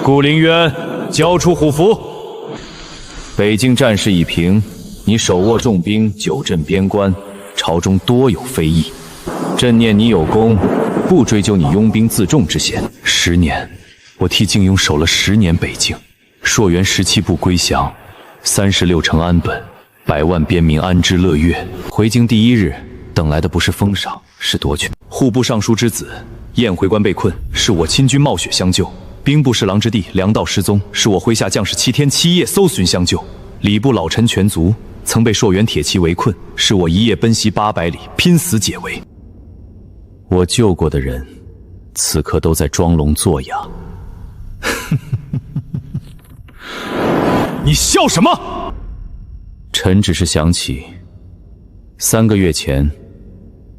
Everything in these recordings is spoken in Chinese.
顾凌渊，交出虎符。北境战事已平，你手握重兵，久镇边关，朝中多有非议。朕念你有功，不追究你拥兵自重之嫌。10年，我替靖庸守了10年北境，朔元17部归降，36城安本，100万边民安之乐业。回京第1日，等来的不是封赏，是夺权。户部尚书之子燕回关被困，是我亲军冒雪相救。兵部侍郎之弟梁道失踪，是我麾下将士7天7夜搜寻相救。礼部老臣全族曾被朔元铁骑围困，是我1夜奔袭800里，拼死解围。我救过的人，此刻都在装聋作哑。你笑什么？臣只是想起3个月前，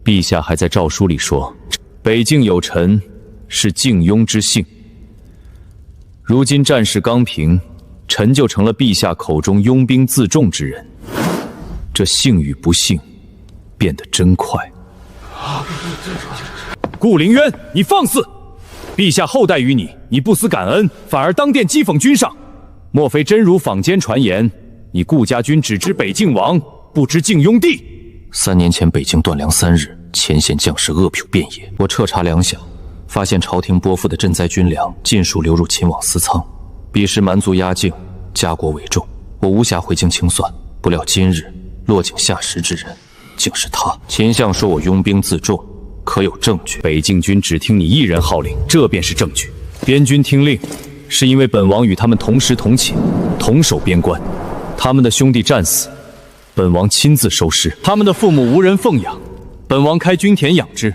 陛下还在诏书里说，北境有臣是靖庸之幸。如今战事刚平，臣就成了陛下口中拥兵自重之人，这幸与不幸变得真快。顾凌渊，你放肆！陛下厚待于你，你不思感恩，反而当殿讥讽君上，莫非真如坊间传言，你顾家军只知北境王，不知靖庸地？3年前北境断粮3日，前线将士饿殍遍野，我彻查粮饷，发现朝廷拨付的赈灾军粮尽数流入秦王私仓。彼时蛮族压境，家国为重，我无暇回京清算。不料今日落井下石之人，竟是他。秦相说我拥兵自重，可有证据？北境军只听你一人号令，这便是证据。边军听令，是因为本王与他们同时同寝，同守边关。他们的兄弟战死，本王亲自收尸；他们的父母无人奉养，本王开军田养之。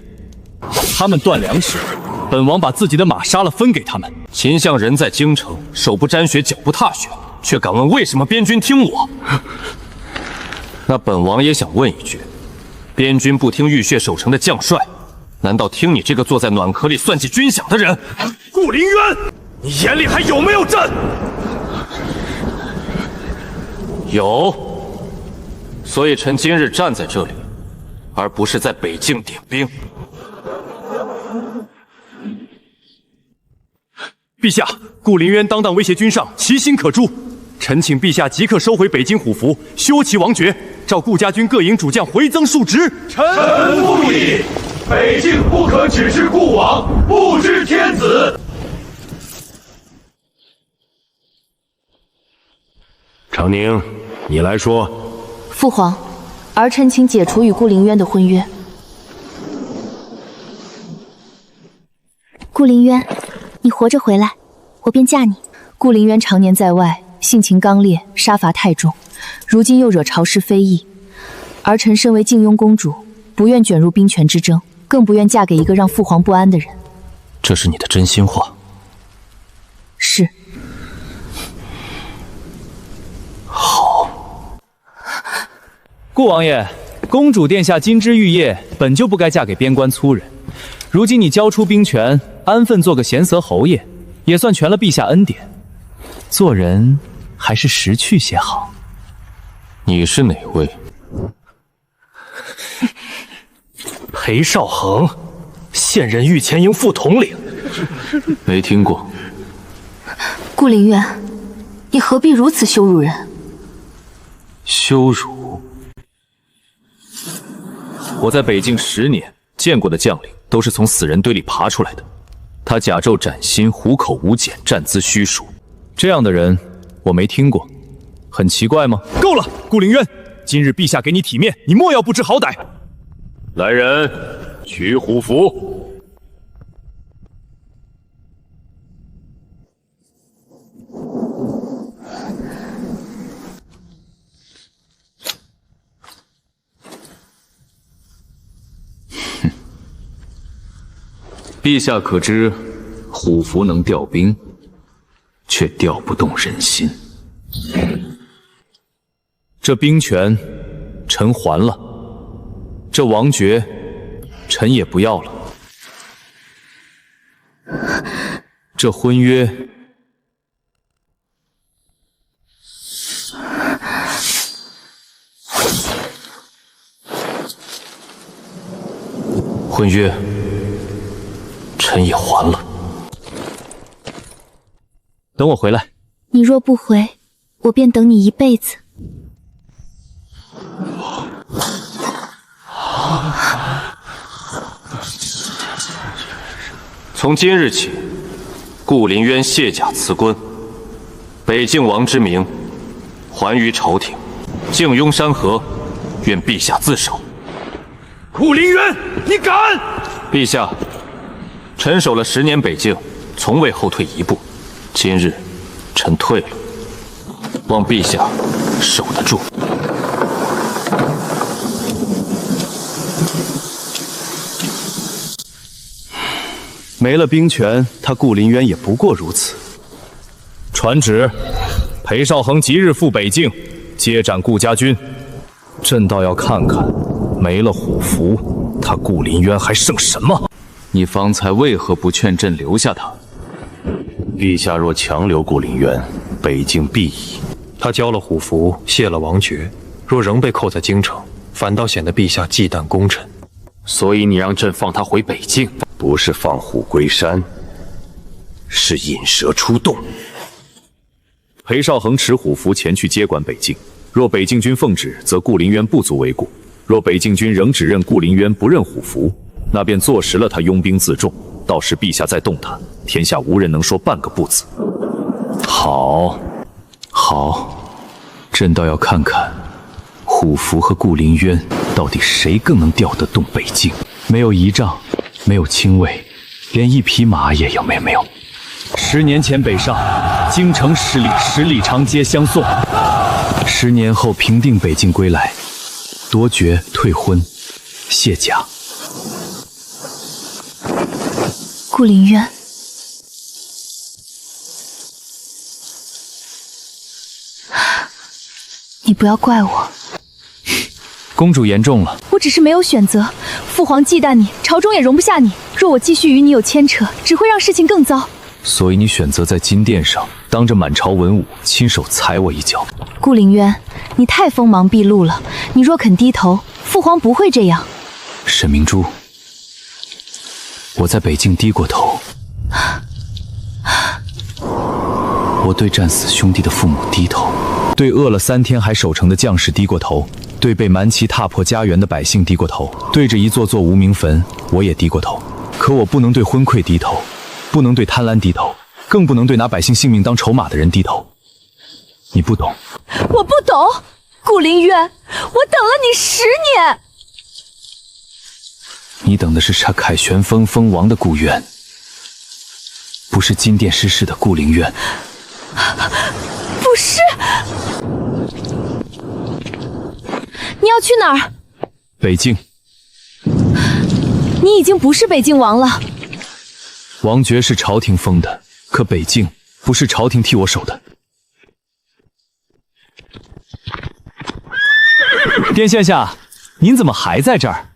他们断粮时，本王把自己的马杀了分给他们。秦相人在京城，手不沾血，脚不踏雪，却敢问为什么边军听我？那本王也想问一句，边军不听浴血守城的将帅，难道听你这个坐在暖壳里算计军饷的人？顾凌渊，你眼里还有没有朕？有，所以臣今日站在这里，而不是在北境点兵。陛下，顾凌渊当威胁君上，其心可诛。臣请陛下即刻收回北京虎符，修其王爵，召顾家军各营主将回增述职。臣不议，北境不可只知顾王，不知天子。长宁，你来说。父皇，儿臣请解除与顾凌渊的婚约。顾凌渊，你活着回来，我便嫁你。顾凌渊常年在外，性情刚烈，杀伐太重，如今又惹朝师非议。儿臣身为靖庸公主，不愿卷入兵权之争，更不愿嫁给一个让父皇不安的人。这是你的真心话？是。好。顾王爷，公主殿下金枝玉叶，本就不该嫁给边关粗人。如今你交出兵权，安分做个闲色侯爷，也算全了陛下恩典。做人还是识趣些好。你是哪位？裴少恒，现任御前营副统领。没听过。顾凌渊，你何必如此羞辱人？羞辱？我在北境10年，见过的将领都是从死人堆里爬出来的。他假胄崭新，虎口无检，站姿虚熟，这样的人我没听过，很奇怪吗？够了，顾凌渊，今日陛下给你体面，你莫要不知好歹。来人，取虎符。陛下可知，虎符能调兵，却调不动人心。这兵权，臣还了；这王爵，臣也不要了。这婚约，婚约。臣也还了。等我回来。你若不回，我便等你一辈子。从今日起，顾林渊卸甲辞官，北境王之名还于朝廷。靖雍山河，愿陛下自首。顾林渊，你敢！陛下，臣守了10年北境，从未后退一步。今日，臣退了，望陛下守得住。没了兵权，他顾林渊也不过如此。传旨，裴少恒即日赴北境，接斩顾家军。朕倒要看看，没了虎符，他顾林渊还剩什么？你方才为何不劝朕留下他？陛下若强留顾林渊，北境必矣。他交了虎符，卸了王爵，若仍被扣在京城，反倒显得陛下忌惮功臣。所以你让朕放他回北境？不是放虎归山，是引蛇出洞。裴少恒持虎符前去接管北境，若北境军奉旨，则顾林渊不足为顾；若北境军仍只认顾林渊，不认虎符，那便坐实了他拥兵自重。到时陛下再动他，天下无人能说半个不字。好，好，朕倒要看看虎符和顾林渊到底谁更能调得动北境。没有仪仗，没有亲卫，连一匹马也有没有？10年前北上，京城10里长街相送。10年后平定北境归来，夺爵退婚，卸甲。顾林渊，你不要怪我。公主言重了。我只是没有选择，父皇忌惮你，朝中也容不下你。若我继续与你有牵扯，只会让事情更糟。所以你选择在金殿上当着满朝文武亲手踩我一脚。顾林渊，你太锋芒毕露了。你若肯低头，父皇不会这样。沈明珠，我在北境低过头，我对战死兄弟的父母低头，对饿了3天还守城的将士低过头，对被蛮骑踏破家园的百姓低过头，对着一座座无名坟我也低过头。可我不能对昏聩低头，不能对贪婪低头，更不能对拿百姓性命当筹码的人低头。你不懂。我不懂。顾林渊，我等了你10年。你等的是杀凯旋风封王的顾渊，不是金殿失势的顾林渊。不是。你要去哪儿？北境。你已经不是北境王了。王爵是朝廷封的，可北境不是朝廷替我守的。殿线下，您怎么还在这儿？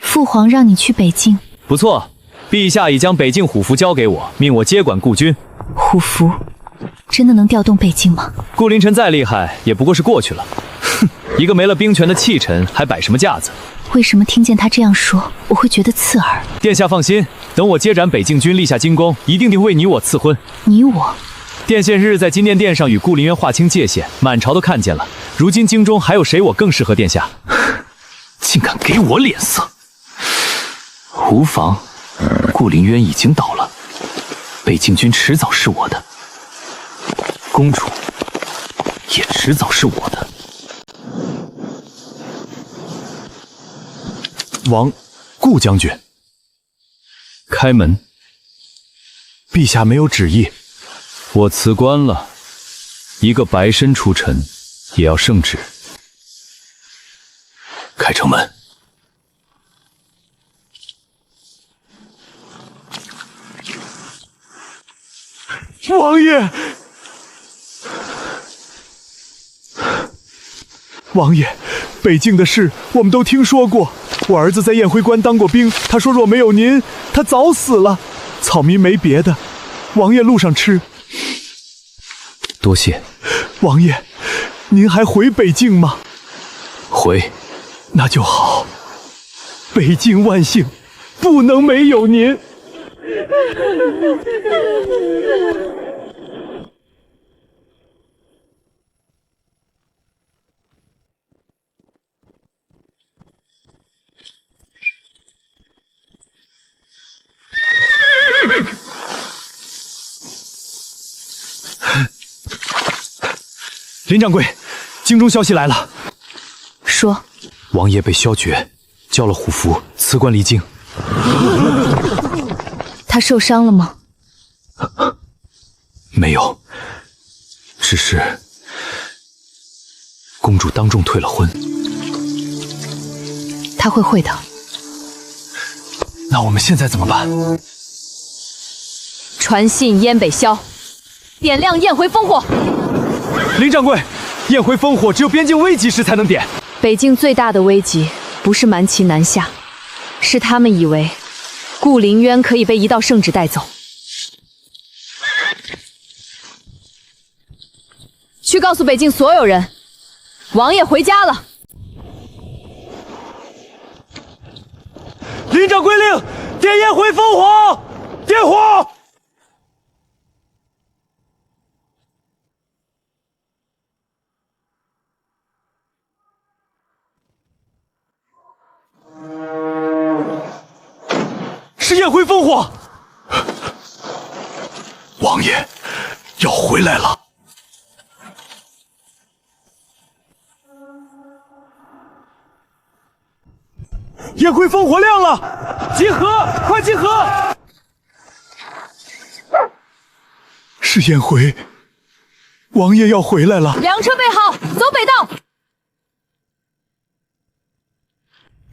父皇让你去北境。不错，陛下已将北境虎符交给我，命我接管顾军。虎符真的能调动北境吗？顾林晨再厉害，也不过是过去了。哼，一个没了兵权的弃臣，还摆什么架子？为什么听见他这样说，我会觉得刺耳？殿下放心，等我接斩北境军，立下金功，一定为你我赐婚。你我？殿下日在金殿殿上与顾林渊划清界限，满朝都看见了。如今京中还有谁我更适合殿下？竟敢给我脸色！无妨，顾林渊已经倒了，北境军迟早是我的，公主也迟早是我的。顾将军，开门。陛下没有旨意，我辞官了，一个白身出尘，也要圣旨。开城门。王爷，王爷，北境的事我们都听说过。我儿子在雁辉关当过兵，他说若没有您，他早死了。草民没别的，王爷路上吃。多谢。王爷，您还回北境吗？回。那就好。北境万幸，不能没有您。林掌柜，京中消息来了，说王爷被萧决交了虎符，辞官离京。他受伤了吗？没有，只是公主当众退了婚。他会会的。那我们现在怎么办？传信燕北萧，点亮焰回烽火。林掌柜，焰回烽火只有边境危急时才能点。北境最大的危机不是蛮旗南下，是他们以为顾凌渊可以被一道圣旨带走。去告诉北境所有人，王爷回家了。林掌柜令，点焰回烽火，点火！是焰回烽火，王爷要回来了。焰回烽火亮了，集合，快集合！是焰回，王爷要回来了。粮车备好，走北道。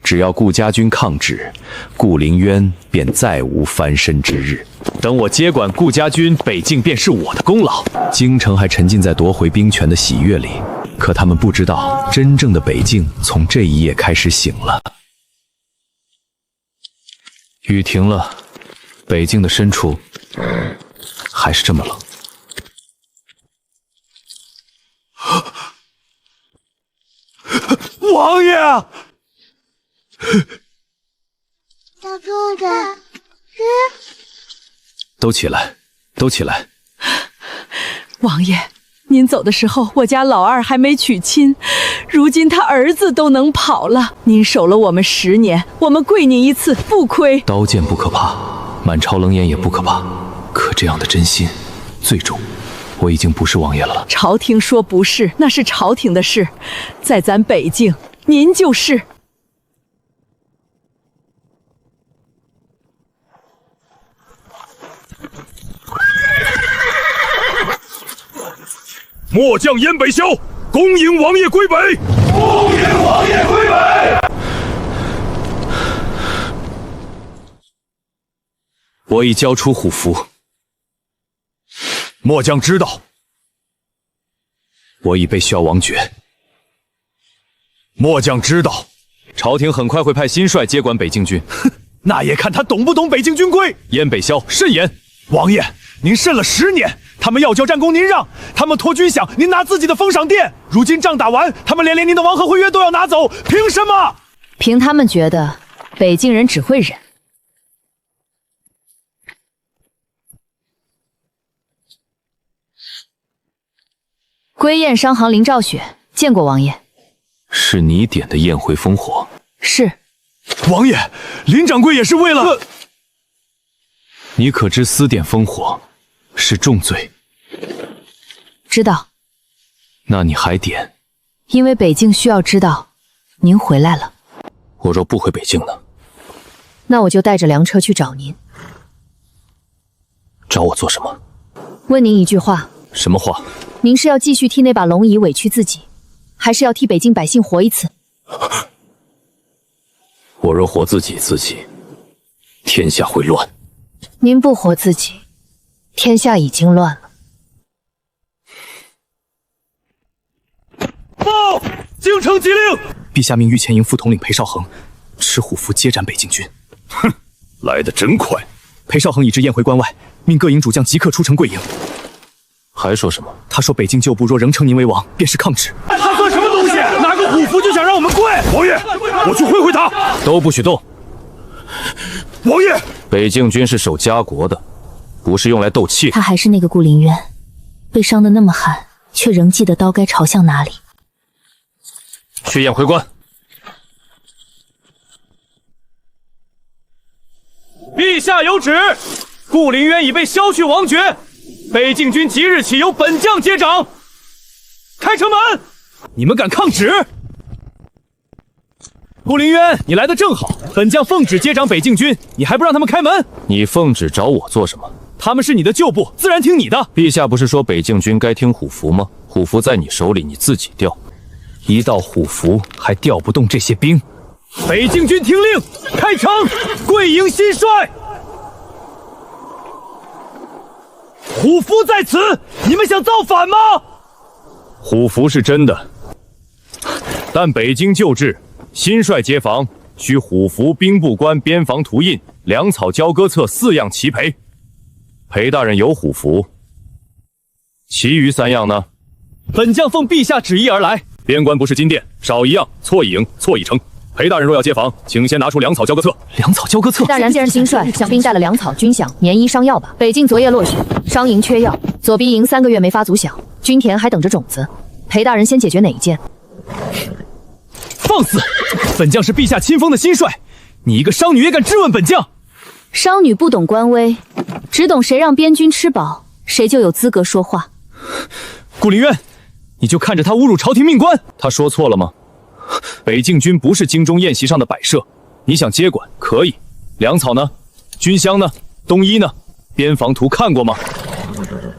只要顾家军抗旨，顾凌渊便再无翻身之日。等我接管顾家军，北境便是我的功劳。京城还沉浸在夺回兵权的喜悦里，可他们不知道，真正的北境从这一夜开始醒了。雨停了，北境的深处还是这么冷。王爷！小兔子，都起来，都起来！王爷，您走的时候，我家老二还没娶亲，如今他儿子都能跑了。您守了我们10年，我们跪您一次不亏。刀剑不可怕，满朝冷眼也不可怕，可这样的真心最重。我已经不是王爷了。朝廷说不是，那是朝廷的事，在咱北境，您就是。末将燕北萧，恭迎王爷归北。恭迎王爷归北。我已交出虎符。末将知道。我已被萧王爵。末将知道。朝廷很快会派新帅接管北境军。哼，那也看他懂不懂北境军规。燕北萧慎言。王爷，您慎了10年。他们要交战功，您让；他们托军饷，您拿自己的封赏殿。如今仗打完，他们连您的王和会约都要拿走，凭什么？凭他们觉得北境人只会忍。归雁商行林兆雪见过王爷。是你点的焰回烽火？是。王爷，林掌柜也是为了……你可知私点烽火是重罪？知道。那你还点？因为北境需要知道您回来了。我若不回北境呢？那我就带着粮车去找您。找我做什么？问您一句话。什么话？您是要继续替那把龙椅委屈自己，还是要替北境百姓活一次？我若活自己，天下会乱。您不活自己，天下已经乱了。报！京城急令！陛下命御前营副统领裴少恒持虎符接斩北境军。哼，来得真快！裴少恒已至雁回关外，命各营主将即刻出城跪迎。还说什么？他说北境旧部若仍称您为王，便是抗旨。他算什么东西？拿个虎符就想让我们跪？王爷，我去会他。都不许动！王爷，北境军是守家国的，不是用来斗气。他还是那个顾凌渊，被伤得那么狠，却仍记得刀该朝向哪里。去雁回关。陛下有旨，顾凌渊已被削去王爵，北境军即日起由本将接掌。开城门！你们敢抗旨？顾凌渊，你来的正好，本将奉旨接掌北境军，你还不让他们开门？你奉旨找我做什么？他们是你的旧部，自然听你的。陛下不是说北境军该听虎符吗？虎符在你手里，你自己调。一道虎符还调不动这些兵。北境军听令，开城，跪迎新帅。虎符在此，你们想造反吗？虎符是真的，但北京旧制，新帅接防需虎符、兵部官边防图印、粮草交割册4样齐陪。裴大人有虎符，其余3样呢？本将奉陛下旨意而来。边关不是金殿，少一样错一营，错一城。裴大人若要接防，请先拿出粮草交割册。粮草交割册。大人既然新帅，想兵带了粮草、军饷、年衣、伤药吧。北境昨夜落雪，商营缺药，左逼营3个月没发足饷，军田还等着种子。裴大人先解决哪一件？放肆！本将是陛下亲封的新帅，你一个商女也敢质问本将？商女不懂官威，只懂谁让边军吃饱，谁就有资格说话。顾凌渊，你就看着他侮辱朝廷命官，他说错了吗？北境军不是京中宴席上的摆设，你想接管可以。粮草呢？军饷呢？冬衣呢？边防图看过吗？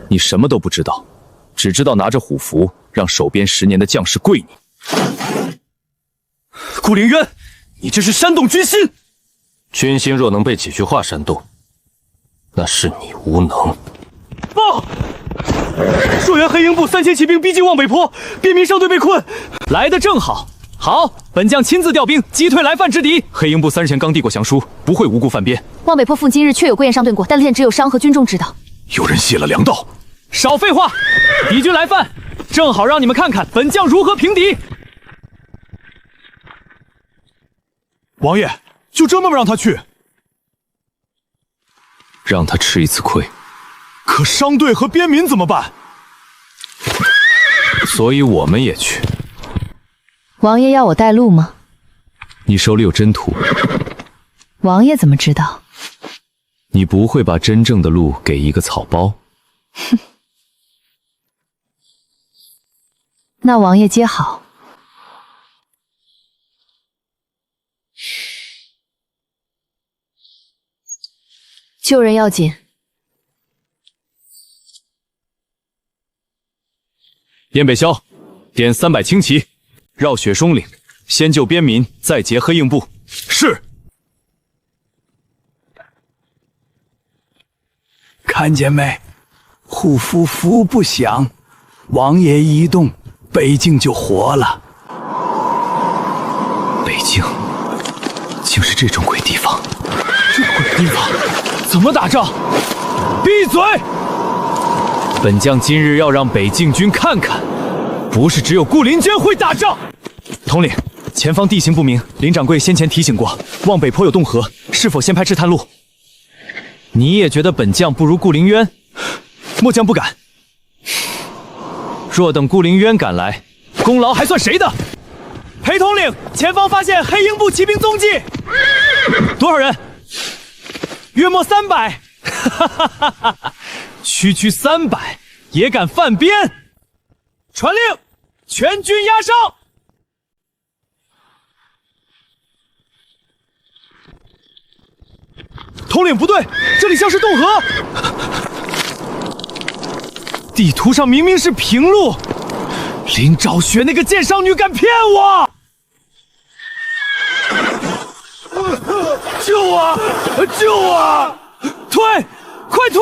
你什么都不知道，只知道拿着虎符让守边10年的将士跪你。顾凌渊，你这是煽动军心！军心若能被几句话煽动，那是你无能。报！朔原黑鹰部3000骑兵逼近望北坡，边民商队被困，来得正好。好，本将亲自调兵，击退来犯之敌。黑鹰部30前刚递过降书，不会无故犯边。望北坡附今日确有归雁商队过，但练只有商和军中知道。有人泄了粮道。少废话，敌军来犯，正好让你们看看本将如何平敌。王爷，就这么让他去？让他吃一次亏。可商队和边民怎么办？所以我们也去。王爷要我带路吗？你手里有真图。王爷怎么知道？你不会把真正的路给一个草包。哼。那王爷接好。救人要紧。燕北骁，点300轻骑，绕雪松岭，先救边民，再劫黑鹰部。是。看见没？护符符不响，王爷一动，北境就活了。北境竟是这种鬼地方！这鬼地方怎么打仗？闭嘴！本将今日要让北境军看看，不是只有顾林娟会打仗。统领，前方地形不明，林掌柜先前提醒过，望北坡有洞河，是否先派赤探路？你也觉得本将不如顾凌渊？末将不敢。若等顾凌渊赶来，功劳还算谁的？裴统领，前方发现黑鹰部骑兵踪迹。多少人？约莫300。哈哈哈哈哈！区区300也敢犯边？传令，全军压上！统领不对，这里像是洞河。地图上明明是平路，林昭雪那个奸商女敢骗我！救我！救我！退！快退！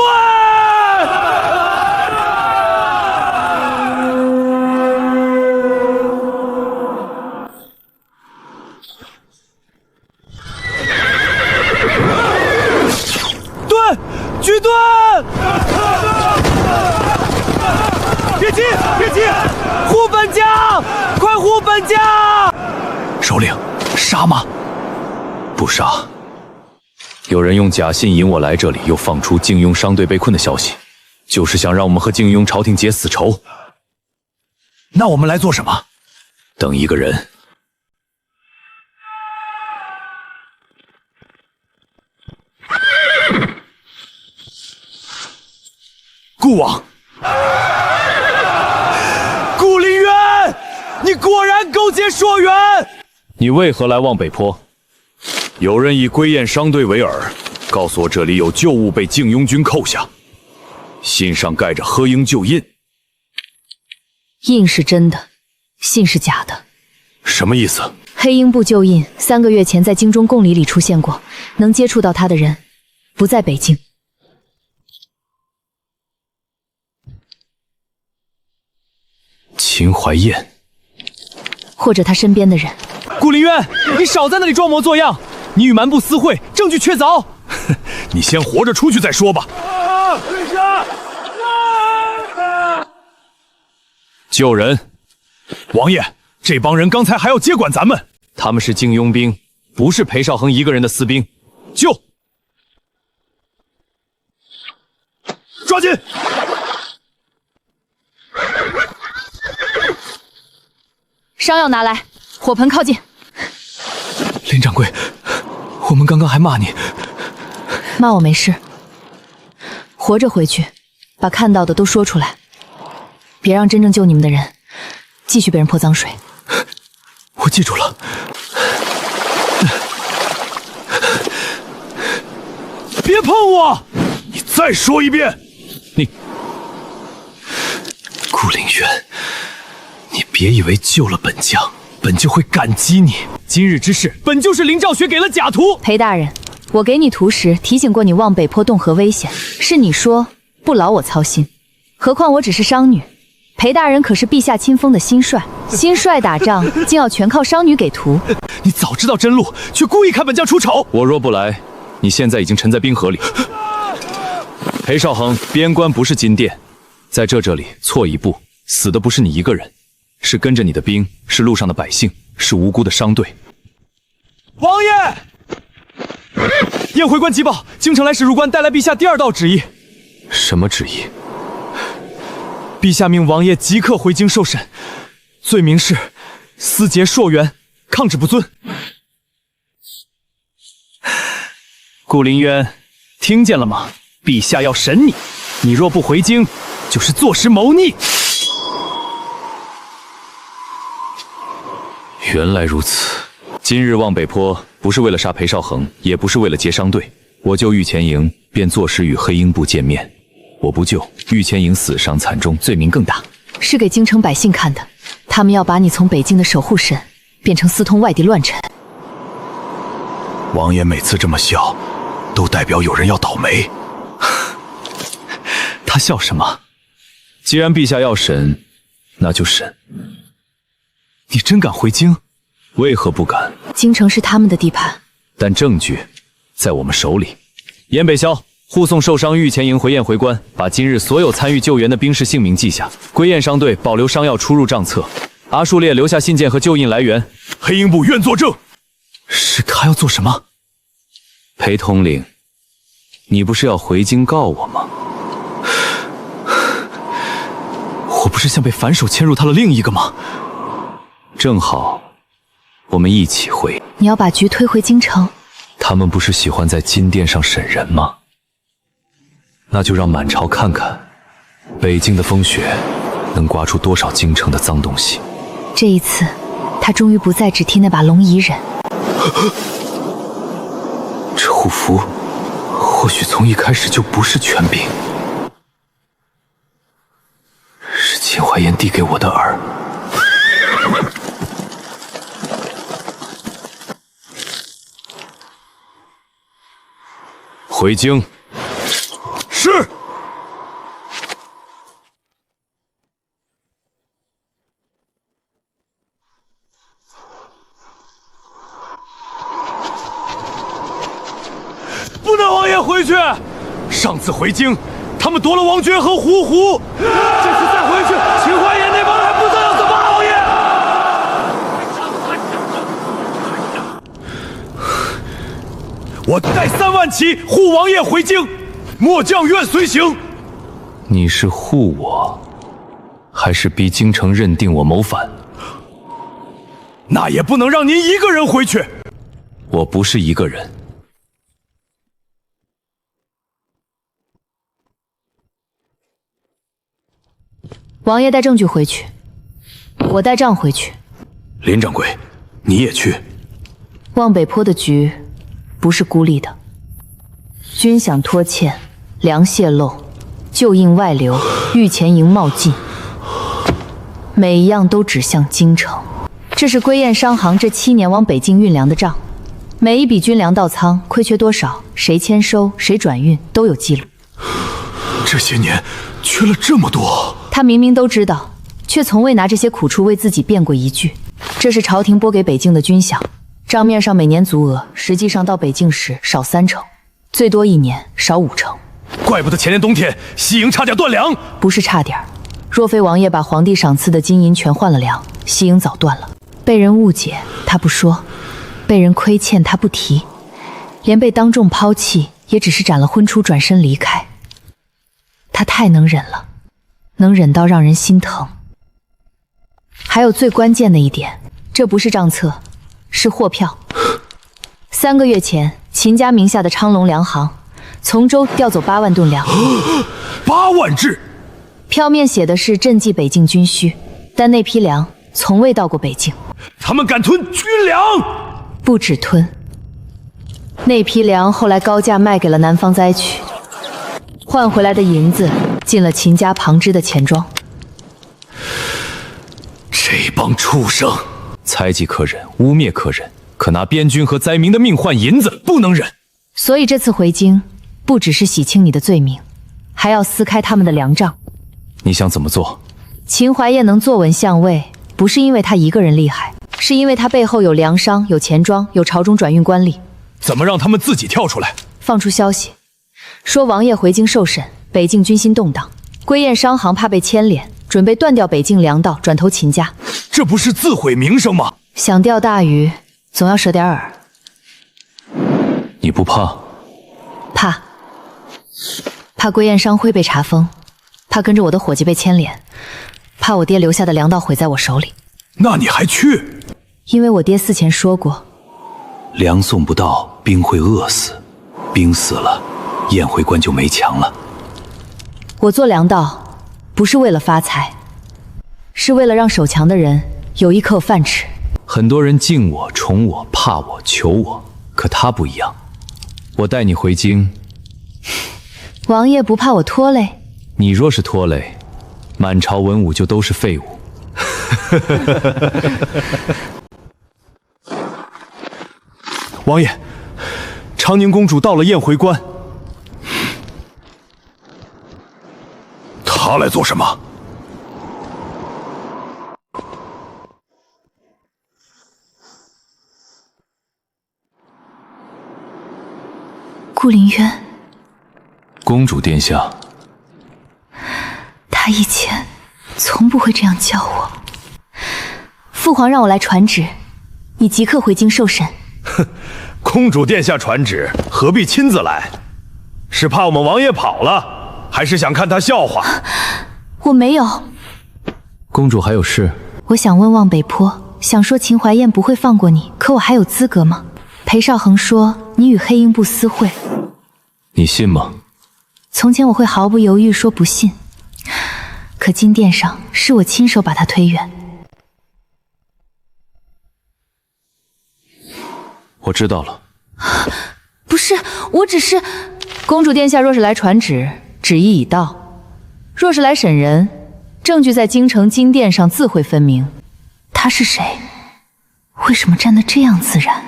盾！举盾！别急，别急！护本将！快护本将！首领，杀吗？不杀。有人用假信引我来这里，又放出靖庸商队被困的消息，就是想让我们和靖庸朝廷结死仇。那我们来做什么？等一个人。顾王，顾凌渊。勾结硕远！你为何来望北坡？有人以归雁商队为饵，告诉我这里有旧物被靖庸军扣下，信上盖着喝鹰旧印。印是真的，信是假的。什么意思？黑鹰部旧印3个月前在京中贡礼里出现过，能接触到他的人不在北京。秦怀燕，或者他身边的人。顾林渊，你少在那里装模作样！你与蛮部私会，证据确凿。你先活着出去再说吧。跪下！救人！王爷，这帮人刚才还要接管咱们，他们是靖庸兵，不是裴少恒一个人的私兵。救！抓紧！伤药拿来，火盆靠近。林掌柜，我们刚刚还骂你，骂我没事，活着回去，把看到的都说出来，别让真正救你们的人继续被人泼脏水。我记住了。别碰我！你再说一遍！你，顾凌渊，你别以为救了本将，本就会感激你。今日之事，本就是林兆学给了假图。裴大人，我给你图时提醒过你望北坡洞河危险，是你说不劳我操心。何况我只是商女，裴大人可是陛下亲封的新帅，新帅打仗竟要全靠商女给图。你早知道真路，却故意看本将出丑。我若不来，你现在已经沉在冰河里。裴少恒，边关不是金殿，在这里错一步，死的不是你一个人，是跟着你的兵，是路上的百姓，是无辜的商队。王爷，燕回关急报，京城来使入关带来陛下第2道旨意。什么旨意？陛下命王爷即刻回京受审，罪名是私结硕元，抗旨不遵。顾林渊，听见了吗？陛下要审你，你若不回京，就是坐实谋逆。原来如此。今日望北坡不是为了杀裴少恒，也不是为了结商队，我救御前营便坐实与黑鹰部见面。我不救，御前营死伤惨重，罪名更大。是给京城百姓看的，他们要把你从北京的守护神变成私通外地乱臣。王爷每次这么笑，都代表有人要倒霉。他笑什么？既然陛下要审，那就审。你真敢回京？为何不敢？京城是他们的地盘，但证据在我们手里。严北萧，护送受伤御前营回雁回关，把今日所有参与救援的兵士姓名记下。归雁商队保留商药出入账册。阿术烈留下信件和旧印来源。黑鹰部愿作证。是他要做什么？裴统领，你不是要回京告我吗？我不是像被反手牵入他的另一个吗？正好，我们一起回。你要把局推回京城？他们不是喜欢在金殿上审人吗？那就让满朝看看，北京的风雪能刮出多少京城的脏东西。这一次，他终于不再只替那把龙夷人。这护符或许从一开始就不是权柄，是秦怀燕递给我的饵。回京。是。不能王爷回去。上次回京，他们夺了王爵和胡胡。这次再回去，秦怀燕那帮人不知道要怎么办，王爷。我带3万骑护王爷回京，末将愿随行。你是护我，还是逼京城认定我谋反？那也不能让您一个人回去。我不是一个人。王爷带证据回去，我带账回去。林掌柜，你也去。望北坡的局不是孤立的，军饷拖欠，粮泄漏，旧印外流，御前营冒进，每一样都指向京城。这是归雁商行这7年往北境运粮的账，每一笔军粮到仓亏缺多少，谁签收，谁转运，都有记录。这些年缺了这么多，他明明都知道，却从未拿这些苦处为自己辩过一句。这是朝廷拨给北境的军饷，账面上每年足额，实际上到北境时少3成，最多1年少5成。怪不得前年冬天西营差点断粮。不是差点，若非王爷把皇帝赏赐的金银全换了粮，西营早断了。被人误解他不说，被人亏欠他不提，连被当众抛弃也只是斩了婚初转身离开。他太能忍了，能忍到让人心疼。还有最关键的一点，这不是账册，是货票。3个月前，秦家名下的昌隆粮行从州调走8万吨粮，8万只。票面写的是赈济北境军需，但那批粮从未到过北境。他们敢吞军粮？不止吞，那批粮后来高价卖给了南方灾区，换回来的银子进了秦家旁支的钱庄。这帮畜生，猜忌可忍，污蔑可忍，可拿边军和灾民的命换银子，不能忍。所以这次回京，不只是洗清你的罪名，还要撕开他们的粮账。你想怎么做？秦怀燕能坐稳相位，不是因为他一个人厉害，是因为他背后有粮商、有钱庄、有朝中转运官吏。怎么让他们自己跳出来？放出消息，说王爷回京受审，北境军心动荡，归雁商行怕被牵连，准备断掉北境粮道，转投秦家。这不是自毁名声吗？想钓大鱼，总要折点饵。你不怕？怕。怕归雁商会被查封，怕跟着我的伙计被牵连，怕我爹留下的粮道毁在我手里。那你还去？因为我爹死前说过，粮送不到，兵会饿死，兵死了，雁回关就没墙了。我做粮道不是为了发财，是为了让守墙的人有一口饭吃。很多人敬我、宠我、怕我、求我，可他不一样。我带你回京，王爷不怕我拖累？你若是拖累，满朝文武就都是废物。王爷，长宁公主到了雁回关。她来做什么？顾凌渊，公主殿下。他以前从不会这样叫我。父皇让我来传旨，你即刻回京受审。哼，公主殿下传旨，何必亲自来？是怕我们王爷跑了，还是想看他笑话？我没有。公主还有事？我想问望北坡，想说秦怀燕不会放过你，可我还有资格吗？裴少恒说你与黑鹰部私会，你信吗？从前我会毫不犹豫说不信，可金殿上是我亲手把他推远。我知道了。不是，我只是……公主殿下若是来传旨，旨意已到；若是来审人，证据在京城金殿上自会分明。他是谁？为什么站得这样自然？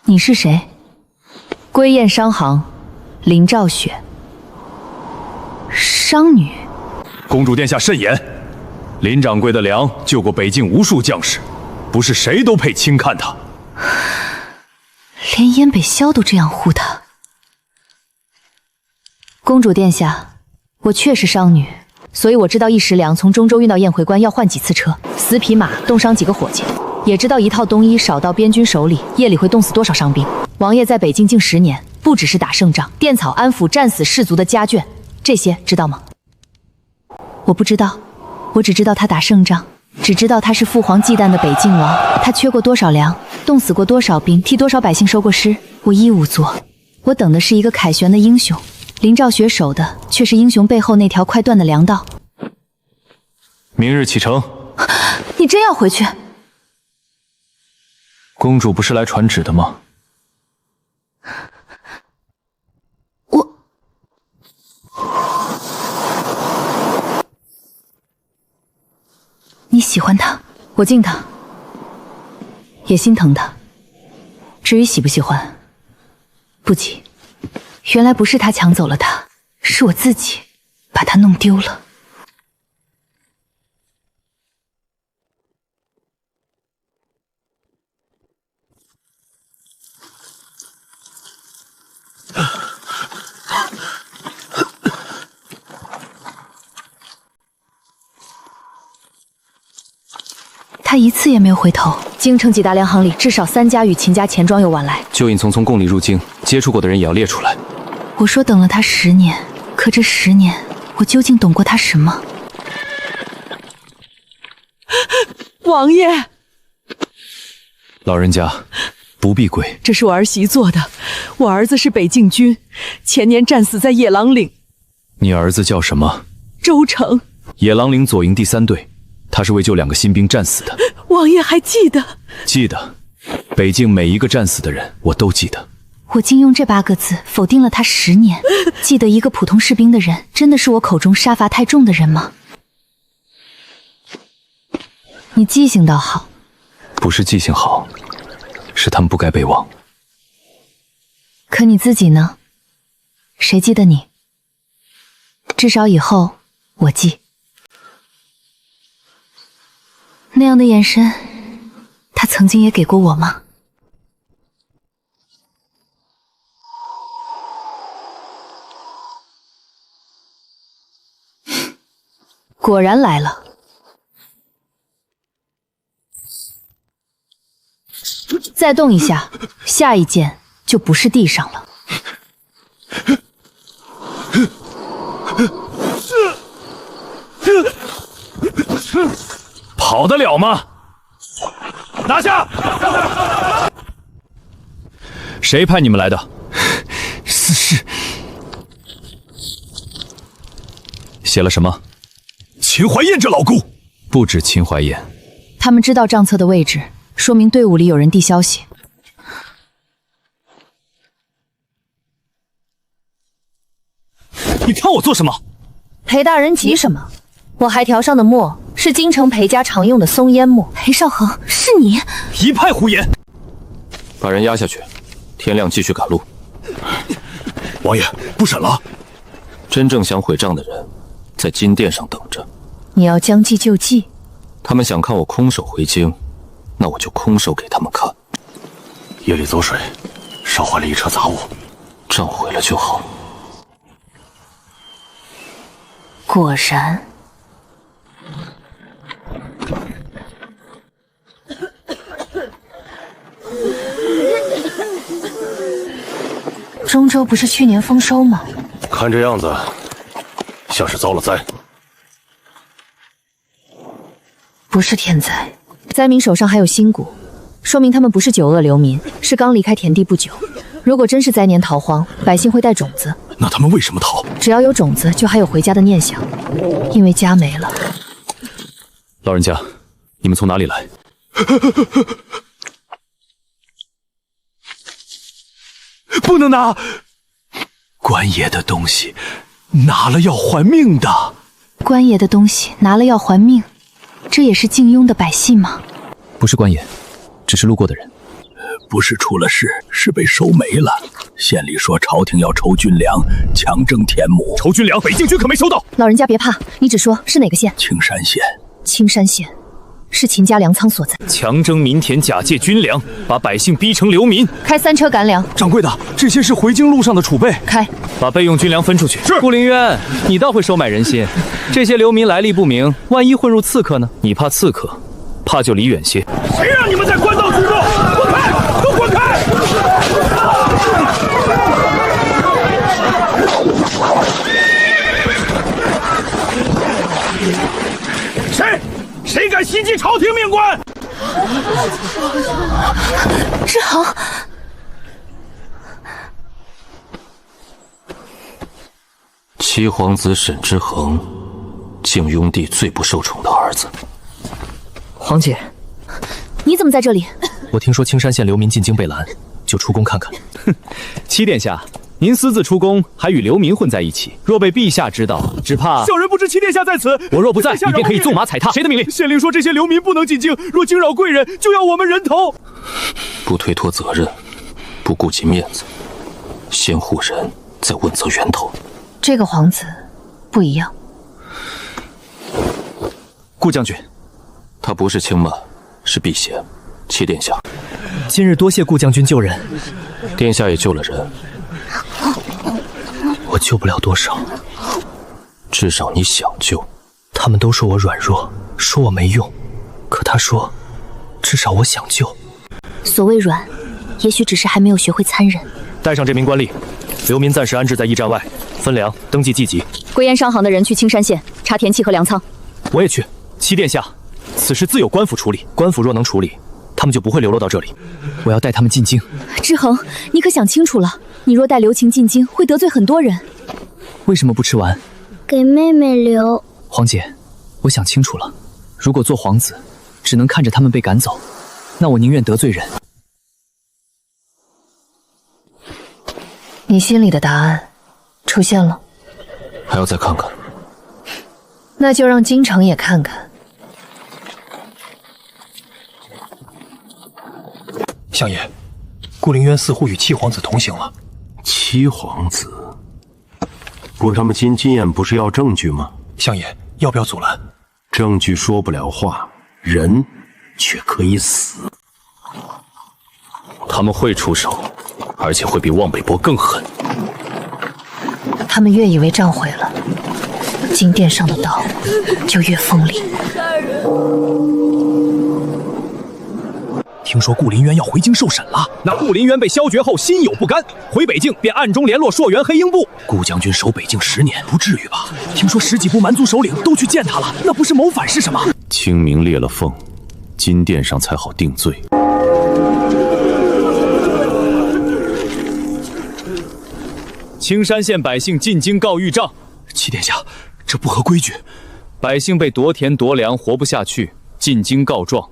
你是谁？归雁商行，林兆雪。商女。公主殿下慎言，林掌柜的粮救过北境无数将士，不是谁都配轻看他。连燕北萧都这样护他。公主殿下，我确是商女，所以我知道一石粮从中州运到雁回关要换几次车，死匹马，冻伤几个伙计，也知道一套冬衣少到边军手里，夜里会冻死多少伤兵。王爷在北境近10年，不只是打胜仗、垫草安抚战死士卒的家眷，这些知道吗？我不知道，我只知道他打胜仗，只知道他是父皇忌惮的北境王，他缺过多少粮，冻死过多少兵，替多少百姓收过尸，我一无做。我等的是一个凯旋的英雄，林兆雪守的却是英雄背后那条快断的粮道。明日启程。你真要回去？公主不是来传旨的吗？你喜欢他，我敬他，也心疼他。至于喜不喜欢，不急。原来不是他抢走了他，是我自己把他弄丢了。他一次也没有回头。京城几大粮行里，至少3家与秦家钱庄有往来。就引匆匆共里入京，接触过的人也要列出来。我说等了他10年，可这10年，我究竟懂过他什么？王爷，老人家不必跪。这是我儿媳做的。我儿子是北境军，前年战死在野狼岭。你儿子叫什么？周成。野狼岭左营第3队，他是为救2个新兵战死的。王爷还记得？记得，北境每一个战死的人，我都记得。我竟用这8个字否定了他10年。记得一个普通士兵的人，真的是我口中杀伐太重的人吗？你记性倒好。不是记性好，是他们不该被忘。可你自己呢？谁记得你？至少以后我记。那样的眼神，他曾经也给过我吗？果然来了。再动一下，下一剑就不是地上了。跑得了吗？拿下！谁派你们来的？是。写了什么？秦怀燕这老姑。不止秦怀燕。他们知道账册的位置，说明队伍里有人递消息。你看我做什么？裴大人急什么？我还条上的墨是京城裴家常用的松烟墨。裴少恒，是你？一派胡言！把人押下去，天亮继续赶路。王爷，不审了。真正想毁账的人，在金殿上等着。你要将计就计。他们想看我空手回京，那我就空手给他们看。夜里走水，烧坏了一车杂物，账毁了就好。果然。中州不是去年丰收吗？看这样子，像是遭了灾。不是天灾，灾民手上还有新谷，说明他们不是九恶流民，是刚离开田地不久。如果真是灾年逃荒，百姓会带种子。那他们为什么逃？只要有种子，就还有回家的念想。因为家没了。老人家，你们从哪里来？不能拿官爷的东西，拿了要还命的。官爷的东西拿了要还命，这也是靖庸的百姓吗？不是官爷，只是路过的人。不是出了事，是被收没了。县里说朝廷要抽军粮，强征田亩。抽军粮，北境军可没收到。老人家别怕，你只说是哪个县？青山县。青山县是秦家粮仓所在。强征民田，假借军粮，把百姓逼成流民。开3车赶粮。掌柜的，这些是回京路上的储备。开，把备用军粮分出去。是。顾凌渊，你倒会收买人心。这些流民来历不明，万一混入刺客呢？你怕刺客，怕就离远些。谁让你们在官道居住？滚开！都滚开！谁敢袭击朝廷命官？志恒，七皇子沈之恒靖雍帝最不受宠的儿子。皇姐，你怎么在这里？我听说青山县流民进京被拦，就出宫看看。哼，七殿下，您私自出宫，还与流民混在一起，若被陛下知道，只怕……小人不知七殿下在此。我若不在，你便可以纵马踩踏。谁的命令？县令说这些流民不能进京，若惊扰贵人，就要我们人头。不推脱责任，不顾及面子，先护人，再问责源头。这个皇子不一样。顾将军，他不是卿马，是辟邪。七殿下，今日多谢顾将军救人。殿下也救了人，我救不了多少，至少你想救。他们都说我软弱，说我没用，可他说，至少我想救。所谓软，也许只是还没有学会残忍。带上这名官吏，流民暂时安置在驿站外，分粮，登记祭籍。归燕商行的人去青山县查田契和粮仓。我也去。七殿下，此事自有官府处理，官府若能处理，他们就不会流落到这里。我要带他们进京。志恒，你可想清楚了？你若带刘晴进京，会得罪很多人。为什么不吃完？给妹妹留。皇姐，我想清楚了，如果做皇子，只能看着他们被赶走，那我宁愿得罪人。你心里的答案出现了，还要再看看。那就让京城也看看。相爷，顾灵渊似乎与七皇子同行了。七皇子？不过他们今宴不是要证据吗？相爷，要不要阻拦？证据说不了话，人却可以死。他们会出手，而且会比望北伯更狠。他们越以为仗毁了，金殿上的刀就越锋利。听说顾灵渊要回京受审了，那顾灵渊被削爵后心有不甘，回北境便暗中联络朔元黑鹰部。顾将军守北境10年，不至于吧？听说10几部蛮族首领都去见他了，那不是谋反是什么？清明裂了缝，金殿上才好定罪。青山县百姓进京告御状。七殿下，这不合规矩。百姓被夺田夺粮，活不下去，进京告状，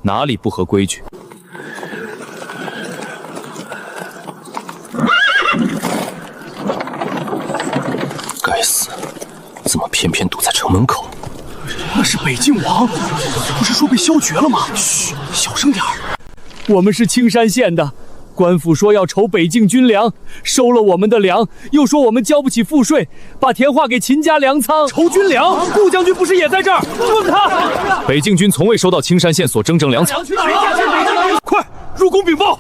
哪里不合规矩？该死，怎么偏偏堵在城门口？那是北境王，不是说被削爵了吗？嘘，小声点儿。我们是青山县的。官府说要筹北境军粮，收了我们的粮，又说我们交不起赋税，把田划给秦家粮仓筹军粮。顾将军不是也在这儿？问他！北境军从未收到青山县所征粮草。快入宫禀报！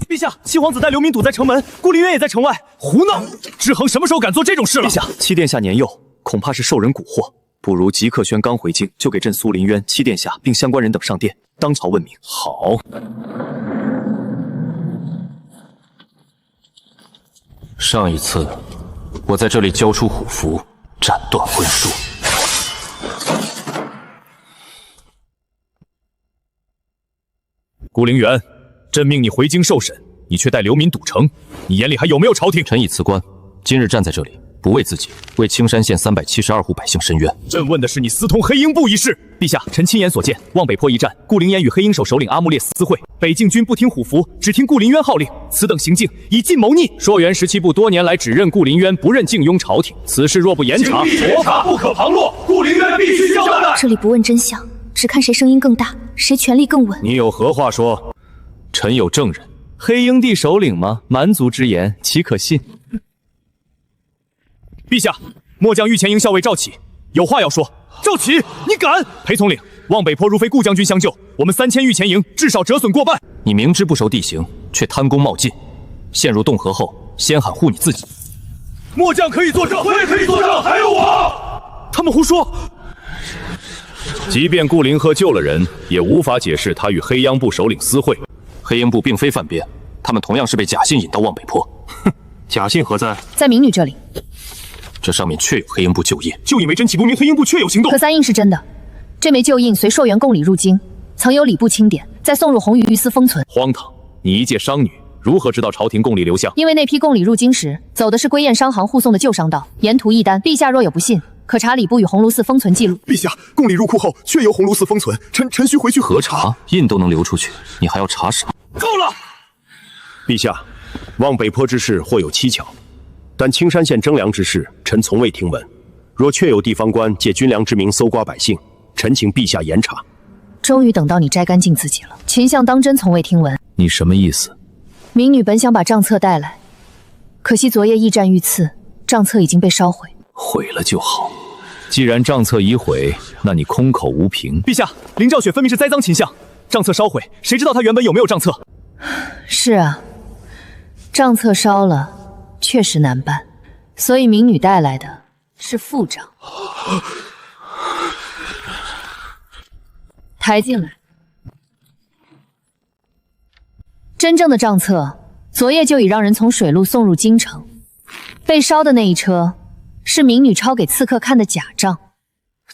陛下，七皇子带流民堵在城门，顾灵渊也在城外。胡闹！志恒什么时候敢做这种事了？陛下，七殿下年幼，恐怕是受人蛊惑，不如即刻宣刚回京，就给朕苏灵渊、七殿下并相关人等上殿，当朝问明。好。上一次，我在这里交出虎符，斩断婚书。顾灵渊，朕命你回京受审，你却带流民堵城，你眼里还有没有朝廷？臣已辞官，今日站在这里，不为自己，为青山县372户百姓申冤。朕问的是你私通黑鹰部一事。陛下，臣亲眼所见，望北坡一战，顾灵渊与黑鹰手首领阿木列私会，北境军不听虎符，只听顾灵渊号令，此等行径以尽谋逆。朔元17部多年来只认顾灵渊，不认靖雍朝廷，此事若不严查，国法不可旁落，顾灵渊必须交代。这里不问真相，只看谁声音更大，谁权力更稳。你有何话说？臣有证人。黑鹰地首领吗？蛮族之言，岂可信？陛下，末将御前营校尉赵启有话要说。赵启，你敢？裴统领，望北坡如非顾将军相救，我们3000御前营至少折损过半。你明知不熟地形，却贪功冒进，陷入洞河后，先喊护你自己。末将可以作证，我也可以作证，还有我。他们胡说。即便顾灵鹤救了人，也无法解释他与黑鹰部首领私会。黑鹰部并非犯边，他们同样是被假信引到望北坡。哼，假信何在？在民女这里。这上面确有黑鹰部旧印，就因为真岂不明黑鹰部确有行动？可三印是真的，这枚旧印随朔元贡礼入京，曾有礼部钦点，再送入红羽御司封存。荒唐！你一介商女，如何知道朝廷贡礼流向？因为那批贡礼入京时走的是归燕商行护送的旧商道，沿途一单。陛下若有不信，可查礼部与鸿胪寺封存记录。陛下，贡礼入库后确有鸿胪寺封存，臣需回去核查。印都能流出去，你还要查什么？够了！陛下，望北坡之事或有蹊跷，但青山县征粮之事，臣从未听闻。若确有地方官借军粮之名搜刮百姓，臣请陛下严查。终于等到你摘干净自己了。秦相当真从未听闻。你什么意思？民女本想把账册带来，可惜昨夜驿站遇刺，账册已经被烧毁。毁了就好。既然账册已毁，那你空口无凭。陛下，林兆雪分明是栽赃秦相，账册烧毁，谁知道他原本有没有账册？是啊，账册烧了，确实难办，所以民女带来的是副账。抬进来。真正的账册，昨夜就已让人从水路送入京城。被烧的那一车，是民女抄给刺客看的假账。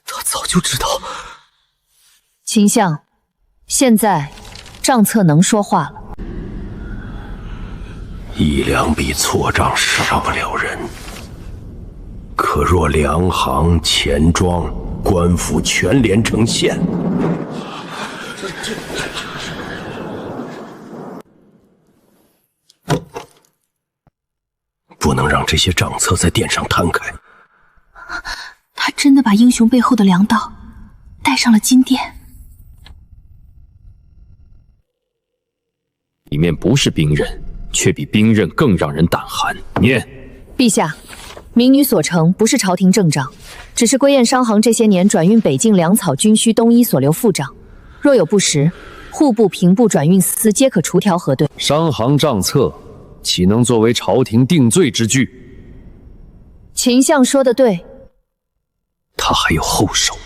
他早就知道。秦相，现在账册能说话了。一两笔错账杀不了人，可若粮行、钱庄、官府全连成线，不能让这些账册在殿上摊开。他真的把英雄背后的粮道带上了金殿。里面不是兵刃，却比兵刃更让人胆寒。念。陛下，民女所呈不是朝廷正账，只是归雁商行这些年转运北境粮草军需东衣所留副账，若有不实，户部、平部转运司皆可除条核对。商行账册岂能作为朝廷定罪之据？秦相说的对，他还有后手。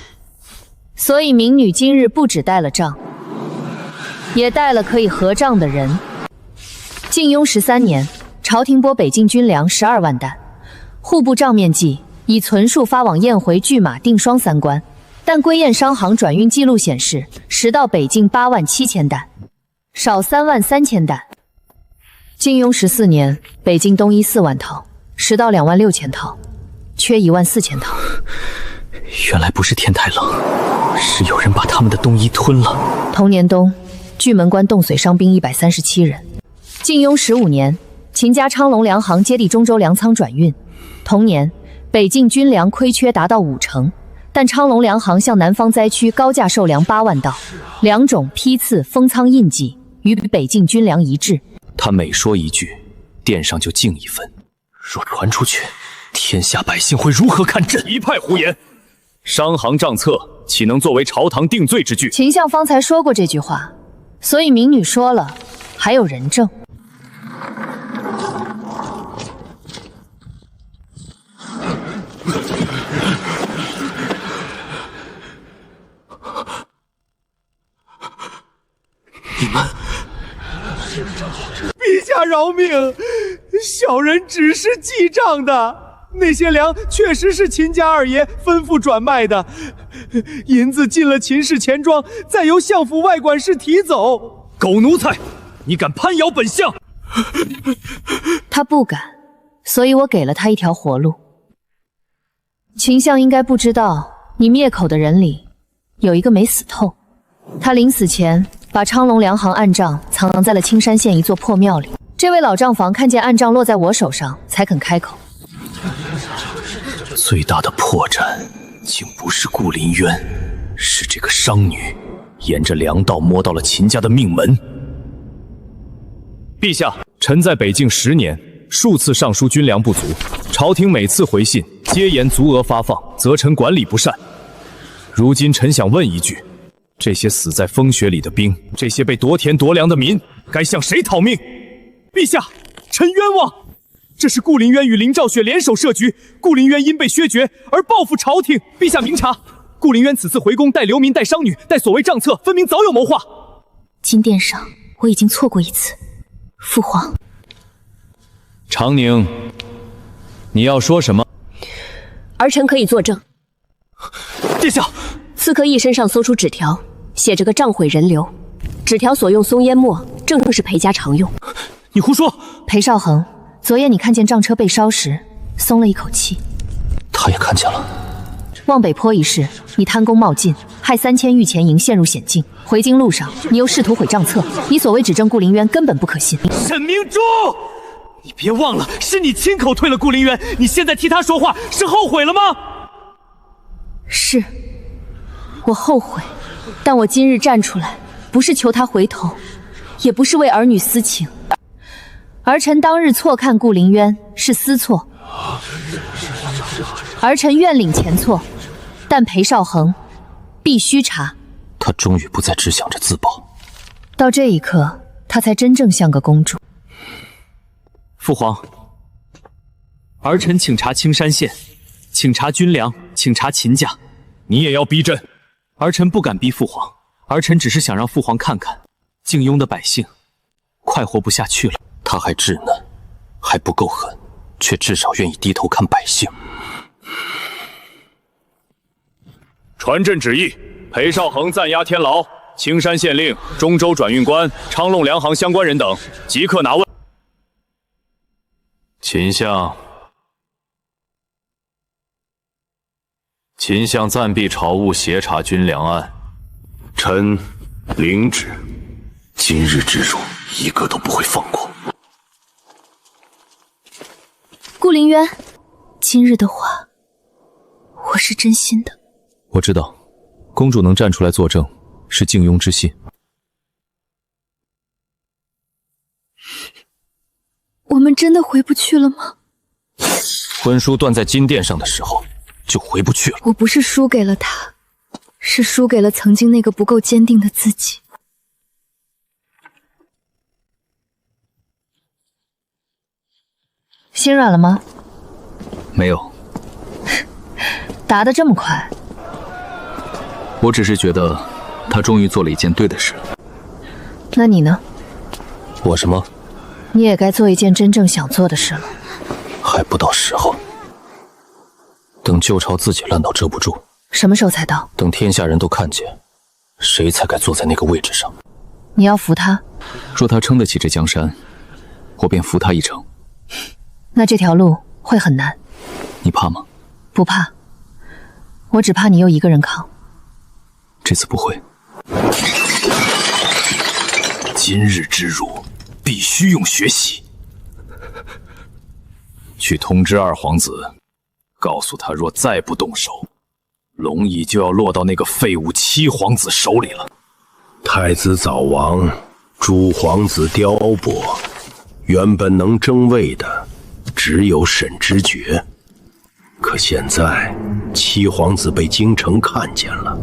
所以民女今日不只带了账，也带了可以核账的人。靖雍13年，朝廷拨北境军粮12万担，户部账面记以存数发往雁回、拒马、定双3关，但归雁商行转运记录显示，实到北境8万7千担，少3万3千担。靖雍14年，北境东衣4万套，实到2万6千套，缺1万4千套。原来不是天太冷，是有人把他们的东衣吞了。同年冬，巨门关冻髓伤兵137人。靖雍15年，秦家昌隆粮行接替中州粮仓转运。同年，北境军粮亏缺达到5成，但昌隆粮行向南方灾区高价售粮8万道，粮种、批次、封仓印记与北境军粮一致。他每说一句，殿上就敬1分。若传出去，天下百姓会如何看朕？一派胡言！商行账册岂能作为朝堂定罪之据？秦相方才说过这句话，所以民女说了，还有人证。你们，陛下饶命！小人只是记账的。那些粮确实是秦家二爷吩咐转卖的，银子进了秦氏钱庄，再由相府外管事提走。狗奴才，你敢攀咬本相？他不敢，所以我给了他一条活路。秦相应该不知道，你灭口的人里有一个没死透。他临死前把昌隆粮行暗账藏在了青山县一座破庙里。这位老账房看见暗账落在我手上，才肯开口。最大的破绽竟不是顾林渊，是这个商女沿着粮道摸到了秦家的命门。陛下，臣在北境10年，数次上书军粮不足，朝廷每次回信皆言足额发放，责臣管理不善。如今臣想问一句，这些死在风雪里的兵，这些被夺田夺粮的民，该向谁讨命？陛下，臣冤枉！这是顾林渊与林兆雪联手设局，顾林渊因被削爵而报复朝廷。陛下明察，顾林渊此次回宫带流民、带商女、带所谓账册，分明早有谋划。金殿上，我已经错过一次。父皇，长宁，你要说什么？儿臣可以作证。殿下，刺客一身上搜出纸条，写着个账毁人流，纸条所用松烟墨正是裴家常用。你胡说！裴少恒，昨夜你看见账车被烧时，松了一口气。他也看见了。望北坡一事，你贪功冒进，害3000御前营陷入险境。回京路上，你又试图毁账册，你所谓指证顾凌渊根本不可信。沈明珠，你别忘了，是你亲口推了顾凌渊，你现在替他说话，是后悔了吗？是，我后悔，但我今日站出来，不是求他回头，也不是为儿女私情。儿臣当日错看顾凌渊是私错，儿臣愿领前错，但裴少恒必须查。他终于不再只想着自保，到这一刻，他才真正像个公主。父皇，儿臣请查青山县，请查军粮，请查秦家。你也要逼朕？儿臣不敢逼父皇，儿臣只是想让父皇看看，靖庸的百姓快活不下去了。他还稚嫩，还不够狠，却至少愿意低头看百姓。传朕旨意，裴少恒暂押天牢，青山县令、中州转运官、昌隆粮行相关人等即刻拿问。秦相暂避朝务，协查军粮案。臣领旨，今日之辱，一个都不会放过。顾凌渊，今日的话，我是真心的。我知道，公主能站出来作证，是靖庸之心。我们真的回不去了吗？婚书断在金殿上的时候，就回不去了。我不是输给了他，是输给了曾经那个不够坚定的自己。心软了吗？没有。答得这么快。我只是觉得他终于做了一件对的事。那你呢？我什么？你也该做一件真正想做的事了。还不到时候。等旧朝自己烂到遮不住。什么时候才到？等天下人都看见，谁才该坐在那个位置上？你要扶他？若他撑得起这江山，我便扶他一程。那这条路会很难。你怕吗？不怕，我只怕你又一个人扛。这次不会。今日之辱，必须用血洗。去通知二皇子，告诉他，若再不动手，龙椅就要落到那个废物七皇子手里了。太子早亡，诸皇子凋殁，原本能争位的只有沈知觉，可现在七皇子被京城看见了。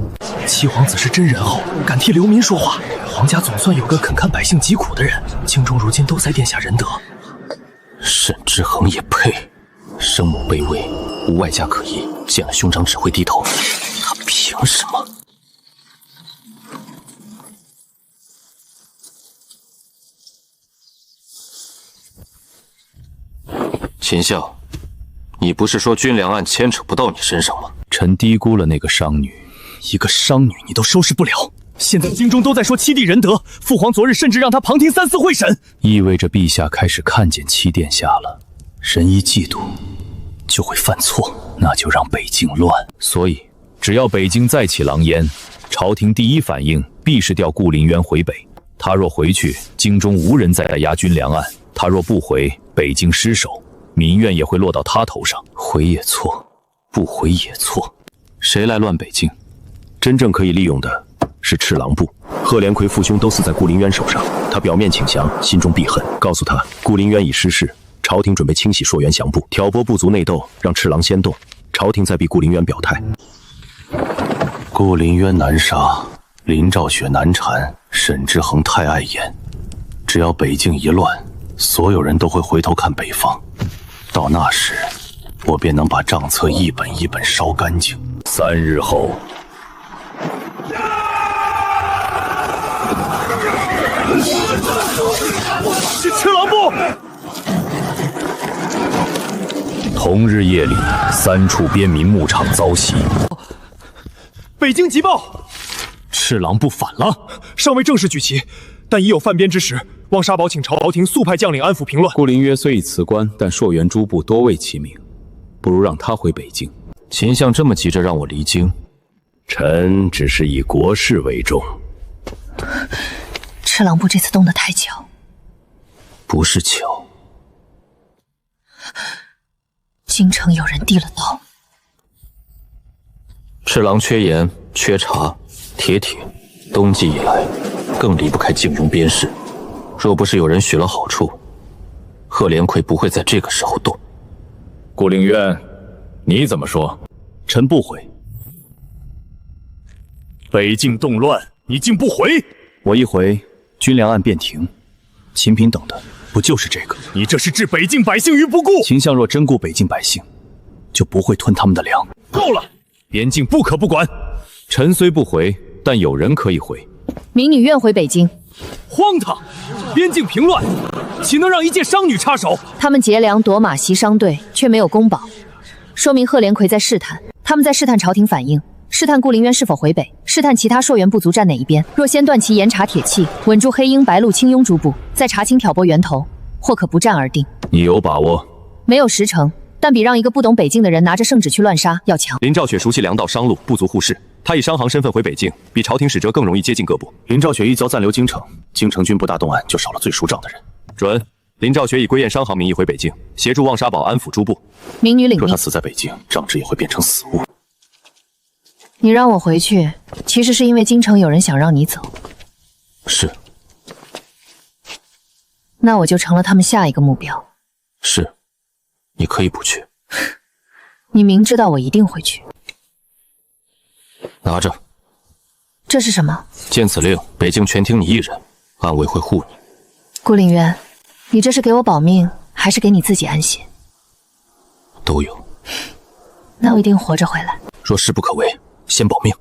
七皇子是真仁厚，敢替流民说话，皇家总算有个肯看百姓疾苦的人。京中如今都在殿下仁德。沈之恒也配？生母卑微，无外家可依，见了兄长只会低头，他凭什么？秦相，你不是说军粮案牵扯不到你身上吗？臣低估了那个商女，一个商女你都收拾不了。现在京中都在说七弟仁德，父皇昨日甚至让他旁听3、4会审，意味着陛下开始看见七殿下了。人一嫉妒，就会犯错，那就让北境乱。所以，只要北京再起狼烟，朝廷第一反应必是调顾凌渊回北。他若回去，京中无人再押军粮案；他若不回，北京失守，民怨也会落到他头上。回也错，不回也错，谁来乱北京？真正可以利用的是赤狼部。贺连魁父兄都死在顾凌渊手上，他表面请降，心中必恨。告诉他，顾凌渊已失势，朝廷准备清洗朔源降部，挑拨部族内斗，让赤狼先动，朝廷再逼顾凌渊表态。顾凌渊难杀，林兆雪难缠，沈之恒太碍眼。只要北境一乱，所有人都会回头看北方。到那时，我便能把账册一本一本烧干净。3日后，是赤狼部。同日夜里，3处边民牧场遭袭。北京急报，赤狼部反了，尚未正式举旗，但已有犯边之时。望沙宝请朝廷速派将领安抚平乱。顾凌渊虽已辞官，但朔元诸部多为其名，不如让他回北京。秦相这么急着让我离京，臣只是以国事为重。赤狼部这次动得太巧，不是巧。京城有人递了刀。赤狼缺盐、缺茶，铁，冬季以来更离不开靖戎边事。若不是有人许了好处，贺连魁不会在这个时候动。顾凌渊，你怎么说？臣不悔。北境动乱，你竟不悔？我一回，军粮案便停。秦嫔等的不就是这个？你这是置北境百姓于不顾。秦相若真顾北境百姓，就不会吞他们的粮。够了，边境不可不管。臣虽不回，但有人可以回。民女愿回北京。荒唐！边境平乱，岂能让一介商女插手？他们劫粮夺马袭商队，却没有公保，说明贺连魁在试探。他们在试探朝廷反应，试探顾凌渊是否回北，试探其他硕元部族站哪一边。若先断其严查铁器，稳住黑鹰、白鹿、青庸诸部，再查清挑拨源头，或可不战而定。你有把握？没有10成，但比让一个不懂北境的人拿着圣旨去乱杀要强。林兆雪熟悉粮道商路，部族互市。他以商行身份回北境，比朝廷使者更容易接近各部。林兆雪一遭暂留京城，京城军部大动案就少了最熟账的人。准。林兆雪以归雁商行名义回北境，协助望沙堡安抚诸部。民女领命。若他死在北境，账纸也会变成死物。你让我回去，其实是因为京城有人想让你走。是。那我就成了他们下一个目标。是。你可以不去。你明知道我一定会去。拿着。这是什么？见此令，北境全听你一人，安危会护你。顾凌渊，你这是给我保命，还是给你自己安歇？都有。那我一定活着回来。若势不可为，先保命。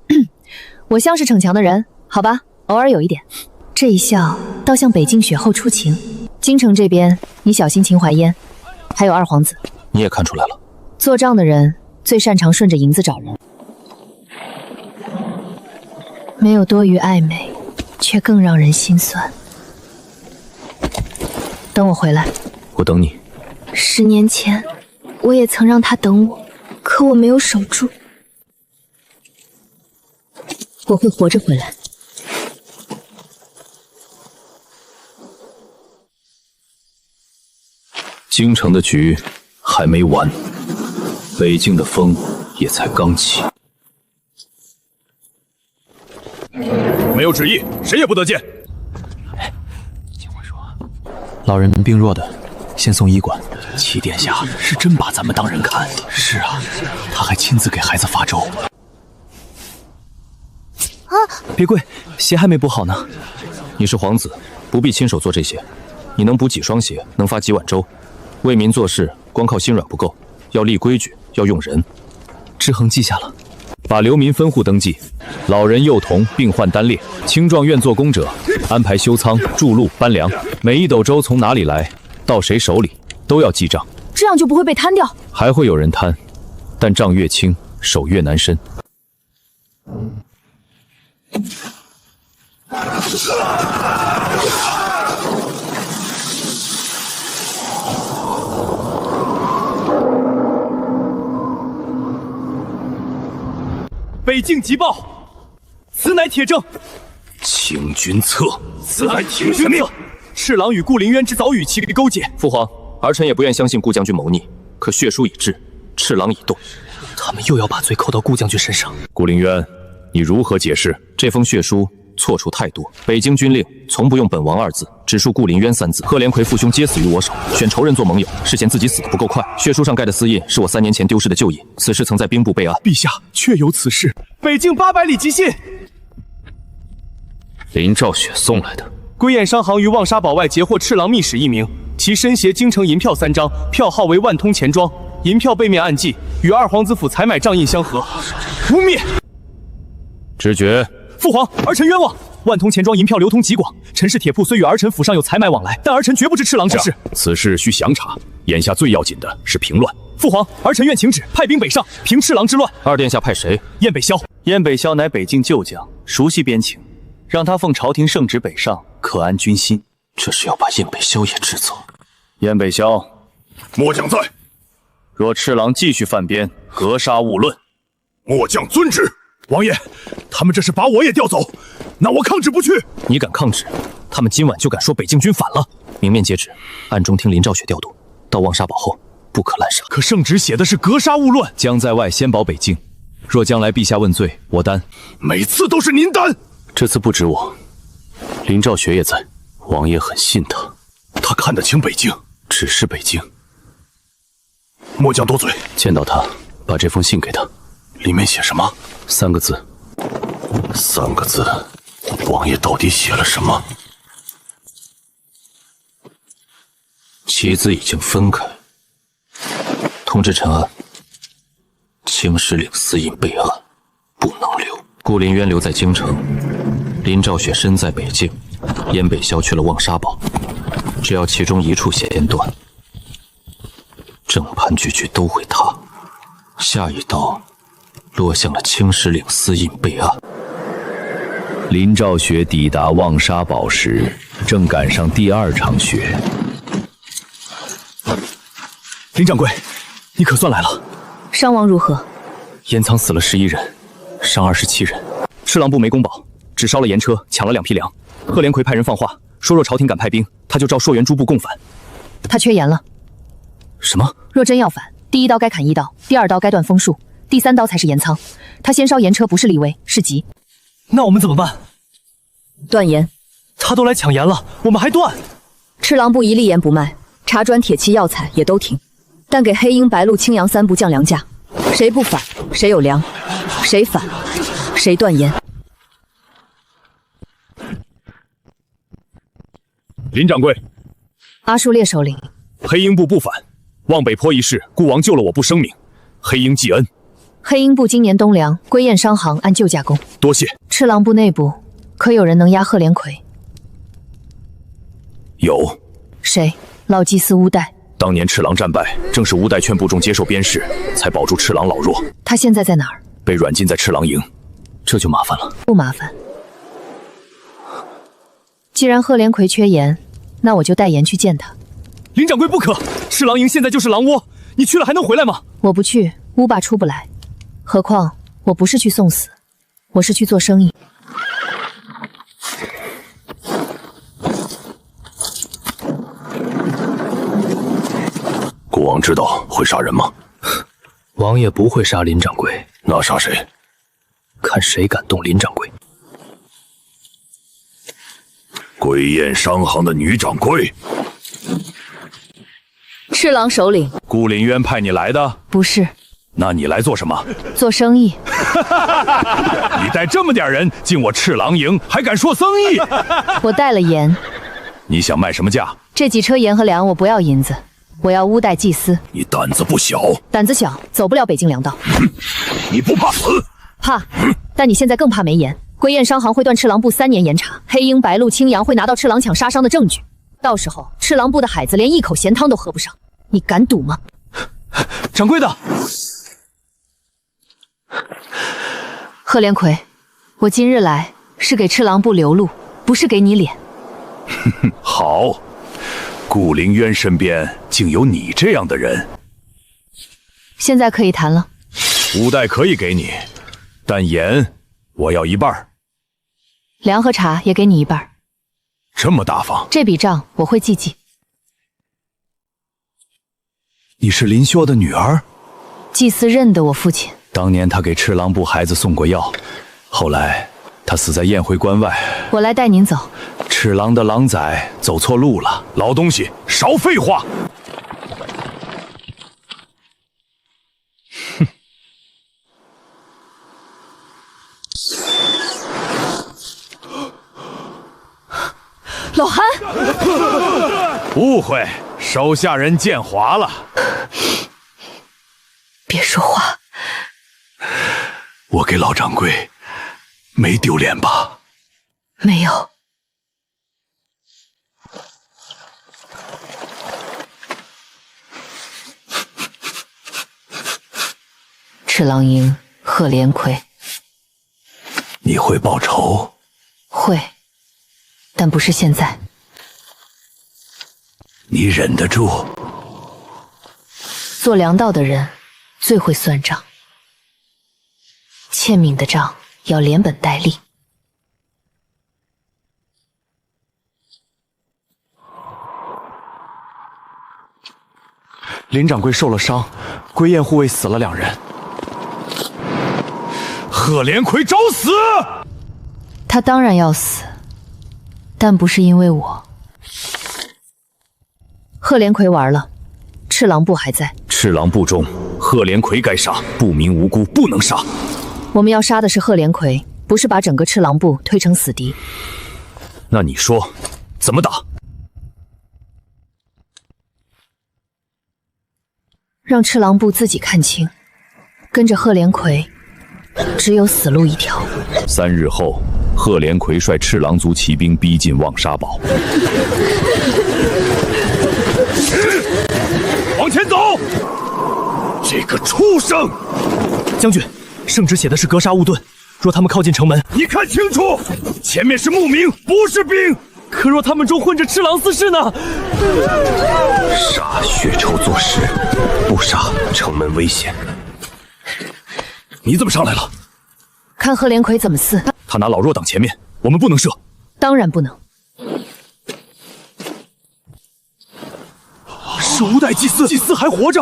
我像是逞强的人，好吧，偶尔有一点。这一笑，倒像北境雪后初晴。京城这边，你小心秦怀烟，还有二皇子。你也看出来了。做账的人最擅长顺着银子找人。没有多余暧昧，却更让人心酸。等我回来。我等你。10年前，我也曾让他等我，可我没有守住。我会活着回来。京城的局还没完，北境的风也才刚起。没有旨意，谁也不得见。老人病弱的，先送医馆。齐殿下是真把咱们当人看。是啊，他还亲自给孩子发粥。别跪，鞋还没补好呢。你是皇子，不必亲手做这些。你能补几双鞋，能发几碗粥。为民做事，光靠心软不够，要立规矩，要用人。志恒记下了。把流民分户登记，老人幼童病患单列，青壮愿做工者安排修仓、筑路、搬粮，每一斗粥从哪里来，到谁手里，都要记账。这样就不会被摊掉。还会有人贪，但账越轻，手越难伸。北境急报，此乃铁证。清君侧，此乃铁军策。赤狼与顾凌渊之早与其勾结。父皇，儿臣也不愿相信顾将军谋逆，可血书已至，赤狼已动，他们又要把罪扣到顾将军身上。顾凌渊，你如何解释这封血书？错处太多。北京军令从不用本王2字，只述顾凌渊3字。贺连魁父兄皆死于我手，选仇人做盟友，是嫌自己死得不够快。血书上盖的私印是我3年前丢失的旧印，此事曾在兵部备案。陛下确有此事。北境800里急信，林兆雪送来的。归雁商行于望沙堡外截获赤狼密使1名，其身携京城银票3张，票号为万通钱庄，银票背面暗记与二皇子府采买账印相合。污蔑！知觉。父皇，儿臣冤枉。万通钱庄银票流通极广，陈氏铁铺虽与儿臣府上有采买往来，但儿臣绝不知赤狼之事。此事需详查，眼下最要紧的是平乱。父皇，儿臣愿请旨派兵北上，平赤狼之乱。二殿下派谁？燕北萧。燕北萧乃北境旧将，熟悉边情，让他奉朝廷圣旨北上，可安军心。这是要把燕北萧也制走。燕北萧，末将在。若赤狼继续犯边，格杀勿论。末将遵旨。王爷，他们这是把我也调走，那我抗旨不去。你敢抗旨，他们今晚就敢说北境军反了。明面接旨，暗中听林兆雪调度，到望沙堡后不可滥杀。可圣旨写的是格杀勿乱，将在外，先保北境。若将来陛下问罪，我担。每次都是您担。这次不止我，林兆雪也在。王爷很信他，他看得清北境，只是北境。末将多嘴。见到他，把这封信给他。里面写什么？3个字。3个字。王爷到底写了什么？棋子已经分开。通知陈安，青石岭私隐备案，不能留。顾林渊留在京城，林兆雪身在北境，燕北萧去了望沙堡。只要其中一处弦断，整盘局都会塌。下一刀落向了青石岭私隐备案。林兆雪抵达望沙堡时，正赶上第2场雪。林掌柜，你可算来了。伤亡如何？盐仓死了11人，伤27人。赤狼部没攻堡，只烧了盐车，抢了2批粮。贺连魁派人放话，说若朝廷敢派兵，他就召朔元诸部共反。他缺盐了。什么？若真要反，第1刀该砍1刀，第2刀该断枫树，第3刀才是盐仓。他先烧盐车不是立威，是急。那我们怎么办？断盐。他都来抢盐了，我们还断？赤狼部一粒盐不卖，茶砖、铁器、药材也都停，但给黑鹰、白鹿、青阳3部降粮价。谁不反，谁有粮；谁反，谁断盐。林掌柜，阿术烈首领，黑鹰部不反，望北坡一事，顾王救了我部生命，黑鹰记恩。黑鹰部今年冬粮归燕商行按旧价供，多谢。赤狼部内部可有人能压贺连魁？有。谁？老祭司乌代。当年赤狼战败，正是乌代劝部众接受鞭笞，才保住赤狼老弱。他现在在哪儿？被软禁在赤狼营，这就麻烦了。不麻烦。既然贺连魁缺盐，那我就带盐去见他。林掌柜不可，赤狼营现在就是狼窝，你去了还能回来吗？我不去，乌霸出不来。何况我不是去送死，我是去做生意。顾王知道会杀人吗？王爷不会杀林掌柜，那杀谁？看谁敢动林掌柜。归燕商行的女掌柜。赤狼首领。顾林渊派你来的？不是。那你来做什么？做生意。你带这么点人进我赤狼营，还敢说生意？我带了盐。你想卖什么价？这几车盐和粮我不要银子，我要乌代祭司。你胆子不小。胆子小，走不了北境粮道。你不怕死？怕，但你现在更怕没盐。归燕商行会断赤狼部3年盐茶，黑鹰、白鹿、青阳会拿到赤狼抢杀伤的证据，到时候赤狼部的孩子连一口咸汤都喝不上，你敢赌吗？掌柜的。贺连魁，我今日来是给赤狼部留路，不是给你脸。好，顾凌渊身边竟有你这样的人。现在可以谈了。乌代可以给你，但盐我要1半，粮和茶也给你1半。这么大方，这笔账我会记记。你是林霄的女儿？祭司认得我父亲。当年他给赤狼部孩子送过药，后来他死在燕回关外。我来带您走。赤狼的狼崽走错路了。老东西，少废话！哼。老韩，误会，手下人见华了。别说话。我给老掌柜没丢脸吧？没有。赤狼营，贺连魁。你会报仇？会，但不是现在。你忍得住？做粮道的人最会算账。欠敏的账要连本带利。林掌柜受了伤，归雁护卫死了2人。贺连魁找死！他当然要死，但不是因为我。贺连魁玩了，赤狼部还在。赤狼部中，贺连魁该杀，不明无辜不能杀。我们要杀的是贺连魁，不是把整个赤狼部推成死敌。那你说，怎么打？让赤狼部自己看清，跟着贺连魁，只有死路一条。3日后，贺连魁率赤狼族骑兵逼近望沙堡。往前走！这个畜生！将军，圣旨写的是格杀勿盾，若他们靠近城门，你看清楚，前面是牧民，不是兵。可若他们中混着赤狼厮士呢？杀血仇做事，不杀城门危险。你怎么上来了？看贺连魁怎么撕。他拿老弱挡前面，我们不能射。当然不能。是无代祭司，祭司还活着。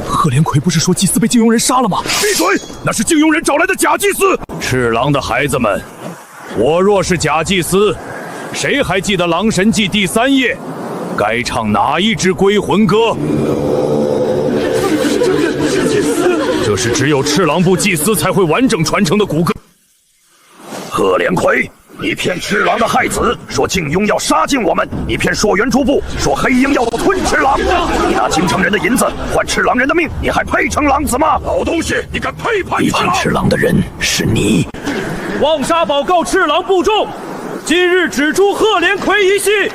贺连魁不是说祭司被靖庸人杀了吗？闭嘴！那是靖庸人找来的假祭司。赤狼的孩子们，我若是假祭司，谁还记得《狼神记》第3页该唱哪一支归魂歌？这是只有赤狼部祭司才会完整传承的古歌。贺连魁，你骗赤狼的害子，说靖庸要杀尽我们；你骗朔元诸部，说黑鹰要吞赤狼。你拿京城人的银子换赤狼人的命，你还配称狼子吗？老东西，你敢背叛赤狼？赤狼的人是你。望沙堡告赤狼部众，今日只诛贺连魁一系。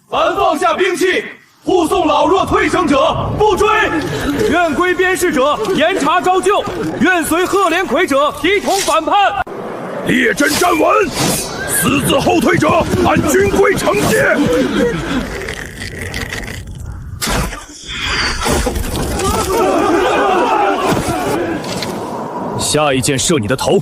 凡放下兵器，护送老弱退生者不追。愿归边事者严查招救，愿随贺连魁者一同反叛。列阵站稳，私自后退者按军规惩戒。下一箭射你的头。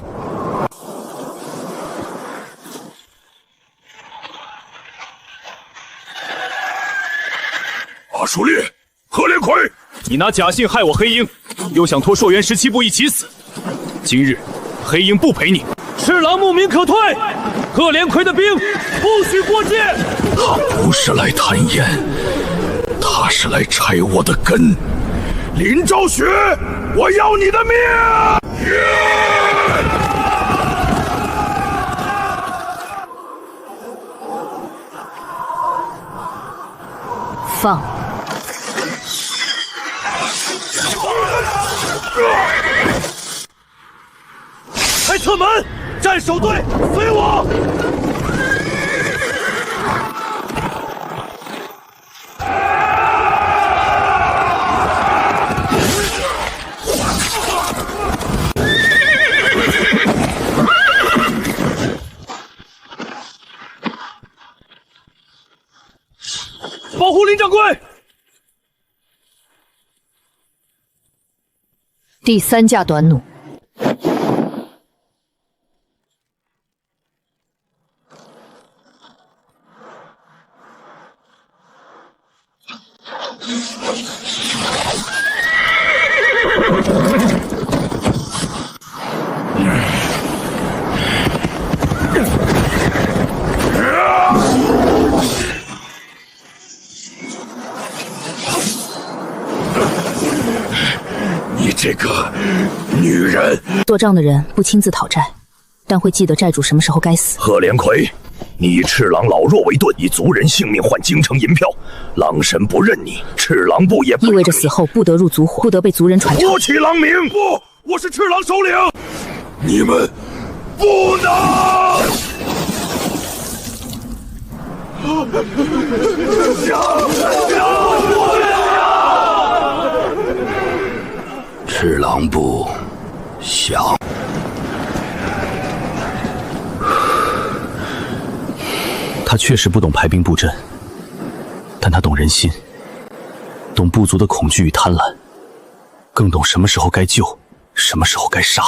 阿叔烈，贺连魁，你拿假信害我黑鹰，又想拖朔元17部一起死。今日黑鹰不陪你。赤狼牧民可退，贺连魁的兵不许过界。他不是来探烟，他是来拆我的根。林昭雪，我要你的命！放！开侧门，站守队，随我！保护林掌柜！第3架短弩。你这个女人！做账的人不亲自讨债，但会记得债主什么时候该死。贺连魁，你以赤狼老弱为盾，以族人性命换京城银票，狼神不认你，赤狼部也不意味着死后不得入族伙，不得被族人传承。夺取狼名！不，我是赤狼首领，你们不能！赤狼部想。他确实不懂排兵布阵，但他懂人心，懂部族的恐惧与贪婪，更懂什么时候该救，什么时候该杀？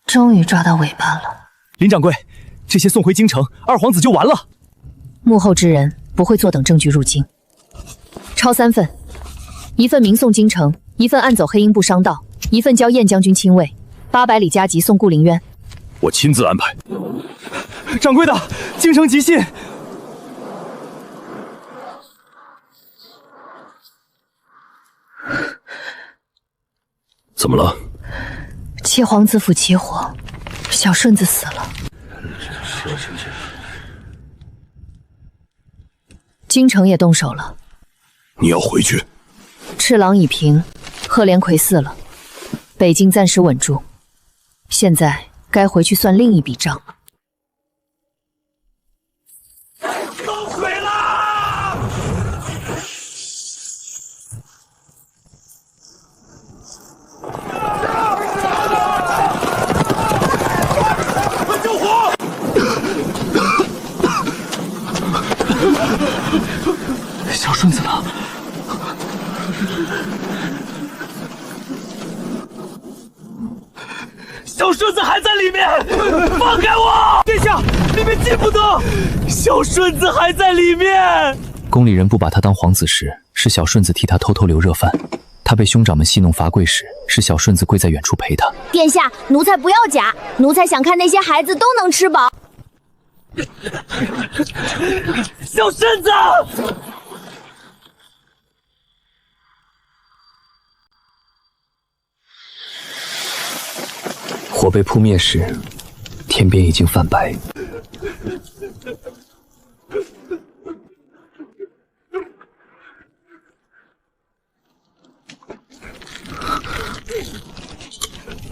终于抓到尾巴了。林掌柜，这些送回京城，二皇子就完了。幕后之人不会坐等证据入京。抄3份，1份明送京城，1份暗走黑鹰部商道，1份交燕将军亲卫，800里加急送顾凌渊。我亲自安排。掌柜的，京城急信。怎么了？七皇子府起火，小顺子死了。京城也动手了。你要回去？赤狼已平，赫连魁死了，北京暂时稳住。现在该回去算另一笔账。烧水啦！快救火！小顺子呢？小顺子还在里面，放开我！殿下，里面进不得。小顺子还在里面。宫里人不把他当皇子时，是小顺子替他偷偷留热饭；他被兄长们戏弄罚跪时，是小顺子跪在远处陪他。殿下，奴才不要假，奴才想看那些孩子都能吃饱。小顺子！火被扑灭时，天边已经泛白。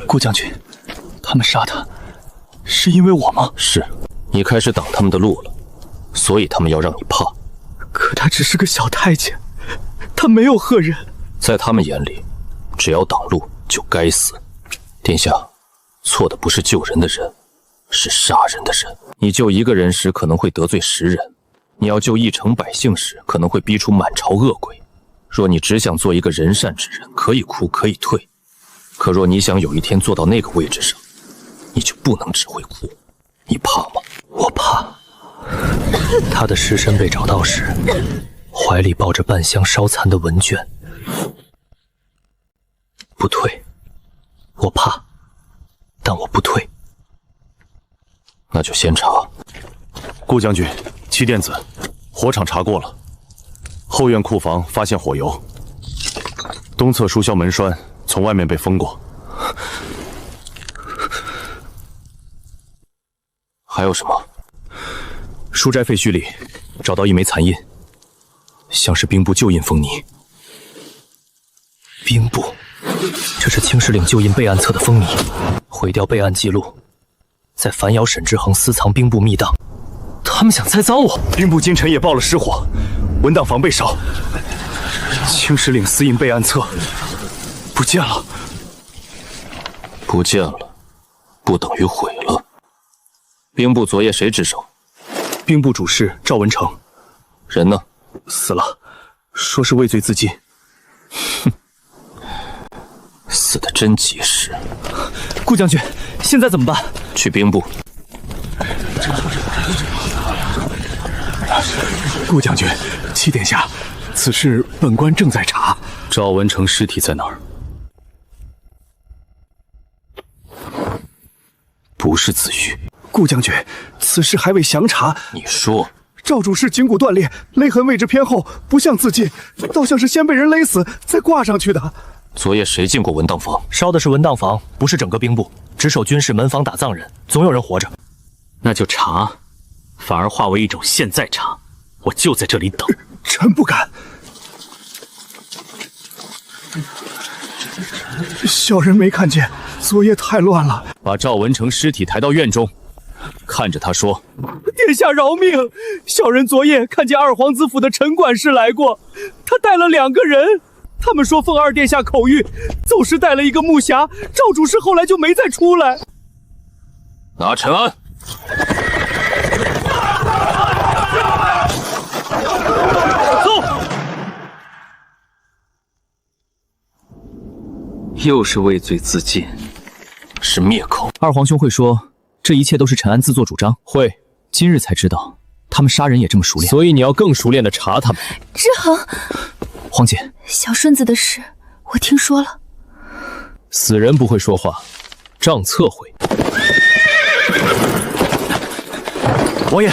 顾将军，他们杀他，是因为我吗？是，你开始挡他们的路了，所以他们要让你怕。可他只是个小太监，他没有赫人。在他们眼里，只要挡路就该死。殿下，错的不是救人的人，是杀人的人。你救一个人时可能会得罪10人，你要救一城百姓时可能会逼出满朝恶鬼。若你只想做一个人善之人，可以哭可以退，可若你想有一天坐到那个位置上，你就不能只会哭。你怕吗？我怕。他的尸身被找到时，怀里抱着半箱烧残的文卷。不退，我怕，但我不退。那就先查。顾将军，七电子，火场查过了，后院库房发现火油，东侧书销门栓从外面被封过。还有什么？书斋废墟里找到一枚残印，像是兵部旧印封泥。兵部，这是青石岭旧印备案册的封泥，毁掉备案记录，在反咬沈志恒私藏兵部密档。他们想再遭我。兵部今晨也报了失火，文档防备烧。青石岭私印备案册不见了。不见了，不等于毁了。兵部昨夜谁值守？兵部主事赵文成。人呢？死了，说是畏罪自尽。哼，死得真及时。顾将军，现在怎么办？去兵部。顾将军，七殿下，此事本官正在查。赵文成尸体在哪儿？不是子玉。顾将军，此事还未详查。你说，赵主事颈骨断裂，勒痕位置偏后，不像自尽，倒像是先被人勒死，再挂上去的。昨夜谁进过文档房？烧的是文档房，不是整个兵部，只守军事门房打藏人，总有人活着。那就查，反而化为一种现在查。我就在这里等。臣不敢。小人没看见，昨夜太乱了。把赵文成尸体抬到院中，看着他说：“殿下饶命！小人昨夜看见二皇子府的陈管事来过，他带了2个人。他们说奉二殿下口谕，走时带了一个木匣。赵主事后来就没再出来。”拿陈安。走。又是畏罪自尽，是灭口。二皇兄会说这一切都是陈安自作主张？会。今日才知道，他们杀人也这么熟练。所以你要更熟练的查他们。志恒，皇姐，小顺子的事我听说了。死人不会说话，账册会。王爷，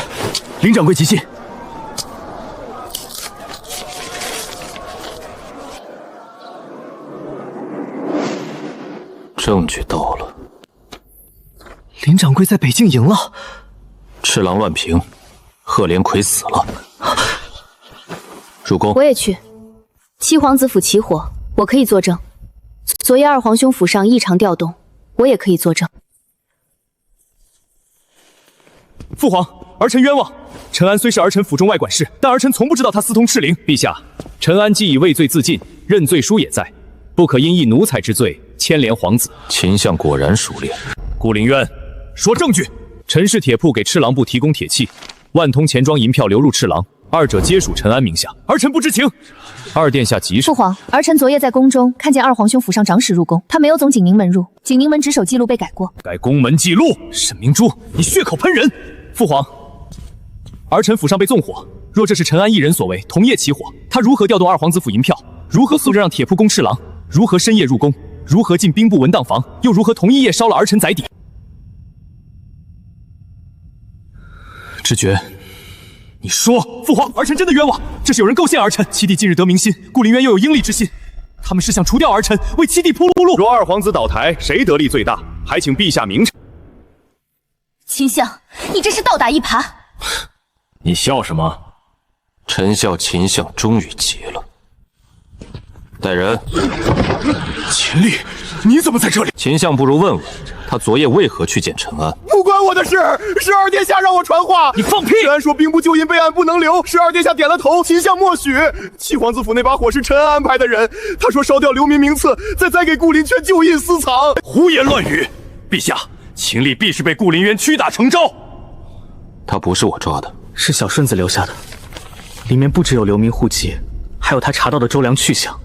林掌柜急信。证据到了。林掌柜在北境赢了。赤狼乱平，贺连魁死了。入宫。我也去。七皇子府起火，我可以作证。昨夜二皇兄府上异常调动，我也可以作证。父皇，儿臣冤枉。陈安虽是儿臣府中外管事，但儿臣从不知道他私通赤灵。陛下，陈安既已畏罪自尽，认罪书也在，不可因一奴才之罪牵连皇子。秦相果然熟练。顾凌渊，说证据。陈氏铁铺给赤狼部提供铁器，万通钱庄银票流入赤狼，二者皆属陈安名下，儿臣不知情。二殿下急事。父皇，儿臣昨夜在宫中看见二皇兄府上长史入宫，他没有总景宁门入，景宁门值守记录被改过。改宫门记录。沈明珠，你血口喷人！父皇，儿臣府上被纵火，若这是陈安一人所为，同夜起火，他如何调动二皇子府银票？如何素着让铁铺攻赤狼？如何深夜入宫？如何进兵部文档房？又如何同一夜烧了儿臣宅邸？知觉，你说。父皇，儿臣真的冤枉，这是有人构陷儿臣。七弟近日得民心，顾凌渊又有应力之心，他们是想除掉儿臣，为七弟铺路。若二皇子倒台，谁得利最大？还请陛下明察。秦相，你这是倒打一耙。你笑什么？臣笑秦相终于急了。带人。秦厉，你怎么在这里？秦相不如问问他昨夜为何去见陈安。不关我的事，是二殿下让我传话。你放屁！陈安说兵部旧印备案不能留，是二殿下点了头，秦相默许。七皇子府那把火是陈安安排的人，他说烧掉流民名册，再栽给顾林泉旧印私藏。胡言乱语！陛下，秦厉必是被顾凌渊屈打成招。他不是我抓的，是小顺子留下的，里面不只有流民户籍，还有他查到的周良去向。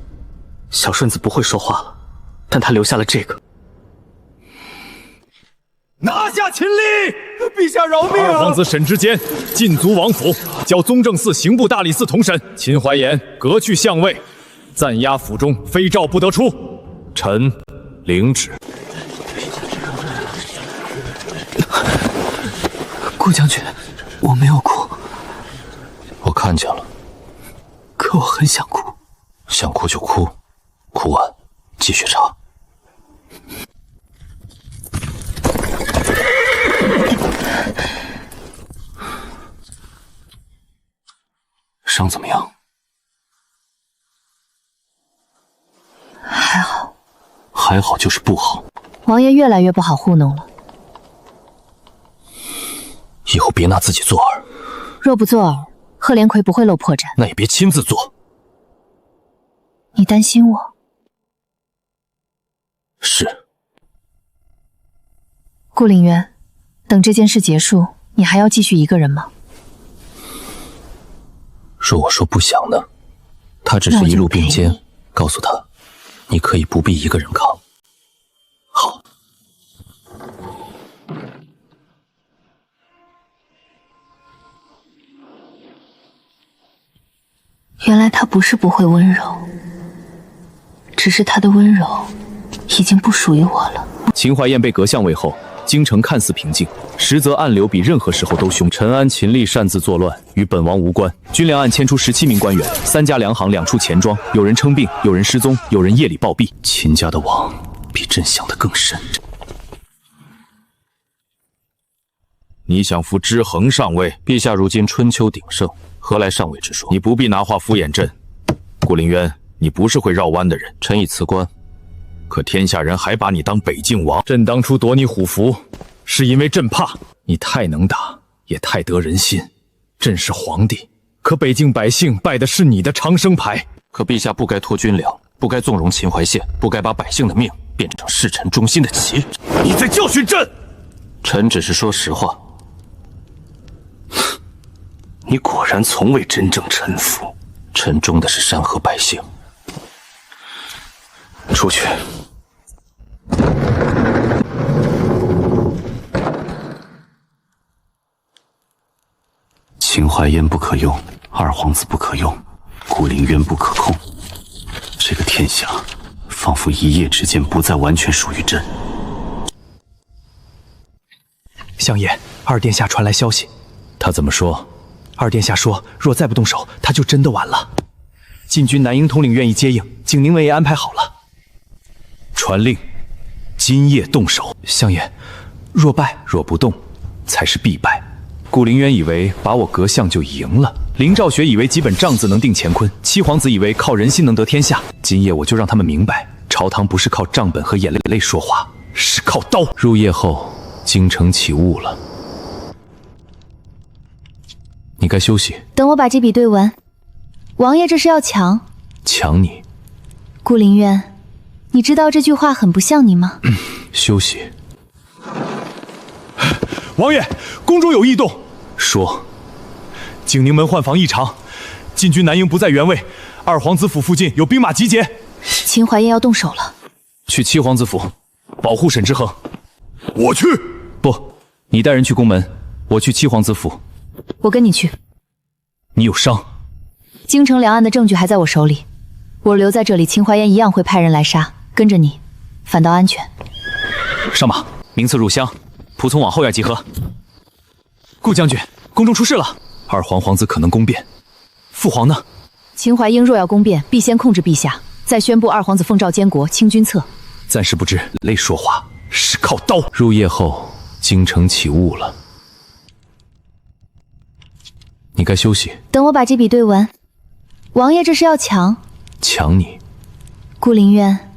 小顺子不会说话了，但他留下了这个。拿下秦厉！陛下饶命啊！二皇子沈之坚禁足王府，交宗正寺刑部大理寺同审。秦怀言革去相位，暂押府中，非诏不得出。臣领旨。顾将军，我没有哭。我看见了。可我很想哭。想哭就哭，哭完继续查。伤怎么样？还好。还好就是不好。王爷越来越不好糊弄了。以后别拿自己做饵。若不做饵，贺连魁不会露破绽。那也别亲自做。你担心我？是。顾凌渊，等这件事结束，你还要继续一个人吗？若我说不想呢？他只是一路并肩，告诉他，你可以不必一个人扛。好。原来他不是不会温柔，只是他的温柔已经不属于我了。秦怀燕被革相位后，京城看似平静，实则暗流比任何时候都凶。陈安、秦厉擅自作乱，与本王无关。军粮案牵出17名官员，3家粮行2处钱庄，有人称病，有人失踪，有人夜里暴毙。秦家的网比朕想的更深。你想扶之衡上位？陛下如今春秋鼎盛，何来上位之说？你不必拿话敷衍朕。顾凌渊，你不是会绕弯的人。臣已辞官。可天下人还把你当北境王。朕当初夺你虎符，是因为朕怕你太能打，也太得人心。朕是皇帝，可北境百姓拜的是你的长生牌。可陛下不该拖军粮，不该纵容秦淮县，不该把百姓的命变成弑臣忠心的棋。你在教训朕！臣只是说实话。你果然从未真正臣服。臣忠的是山河百姓。出去。秦淮烟不可用，二皇子不可用，顾灵渊不可控。这个天下，仿佛一夜之间不再完全属于朕。相爷，二殿下传来消息。他怎么说？二殿下说，若再不动手，他就真的完了。禁军南营统领愿意接应，景宁卫也安排好了。传令，今夜动手。相爷，若败，若不动，才是必败。顾灵渊以为把我革相就赢了，林兆学以为几本账子能定乾坤，七皇子以为靠人心能得天下。今夜我就让他们明白，朝堂不是靠账本和眼泪说话，是靠刀。入夜后，京城起雾了，你该休息。等我把这笔对完。王爷这是要抢？抢你？顾灵渊，你知道这句话很不像你吗？休息。王爷，宫中有异动。说。景宁门换防异常，禁军南营不在原位，二皇子府附近有兵马集结。秦淮烟要动手了。去七皇子府，保护沈之恒。我去。不，你带人去宫门，我去七皇子府。我跟你去。你有伤。京城两岸的证据还在我手里，我留在这里，秦淮烟一样会派人来杀。跟着你，反倒安全。上马，名次入乡，仆从往后院集合。顾将军，宫中出事了，二皇子可能宫变，父皇呢？秦淮英若要宫变，必先控制陛下，再宣布二皇子奉诏监国，清君侧。暂时不知泪说话，是靠刀。入夜后，京城起雾了，你该休息。等我把这笔对完。王爷这是要抢？抢你？顾灵渊，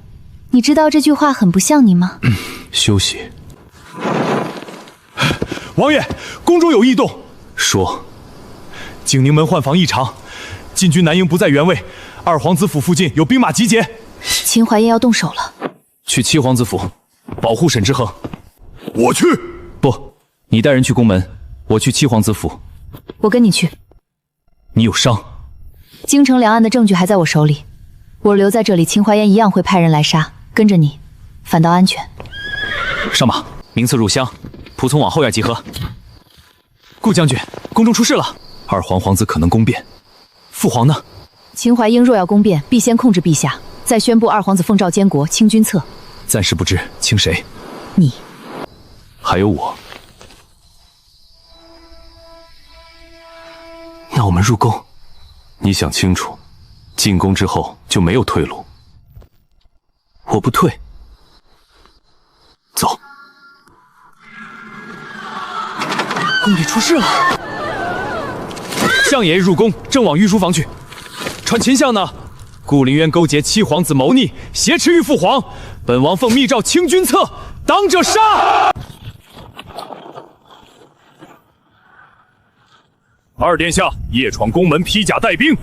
你知道这句话很不像你吗？休息。王爷，宫中有异动。说。景宁门换防异常，禁军南营不在原位，二皇子府附近有兵马集结。秦淮烟要动手了。去七皇子府，保护沈之恒。我去。不，你带人去宫门，我去七皇子府。我跟你去。你有伤。京城两岸的证据还在我手里，我留在这里，秦淮烟一样会派人来杀。跟着你，反倒安全。上马，名次入乡，仆从往后院集合。顾将军，宫中出事了，二皇子可能宫变，父皇呢？秦淮英若要宫变，必先控制陛下，再宣布二皇子奉诏监国，清君侧。暂时不知清谁。你。还有我。那我们入宫。你想清楚，进宫之后就没有退路。我不退。走。宫里出事了。相爷入宫，正往御书房去。传秦相呢？顾灵渊勾结七皇子谋逆，挟持御父皇，本王奉密诏清君侧，当者杀。二殿下夜闯宫门，披甲带兵，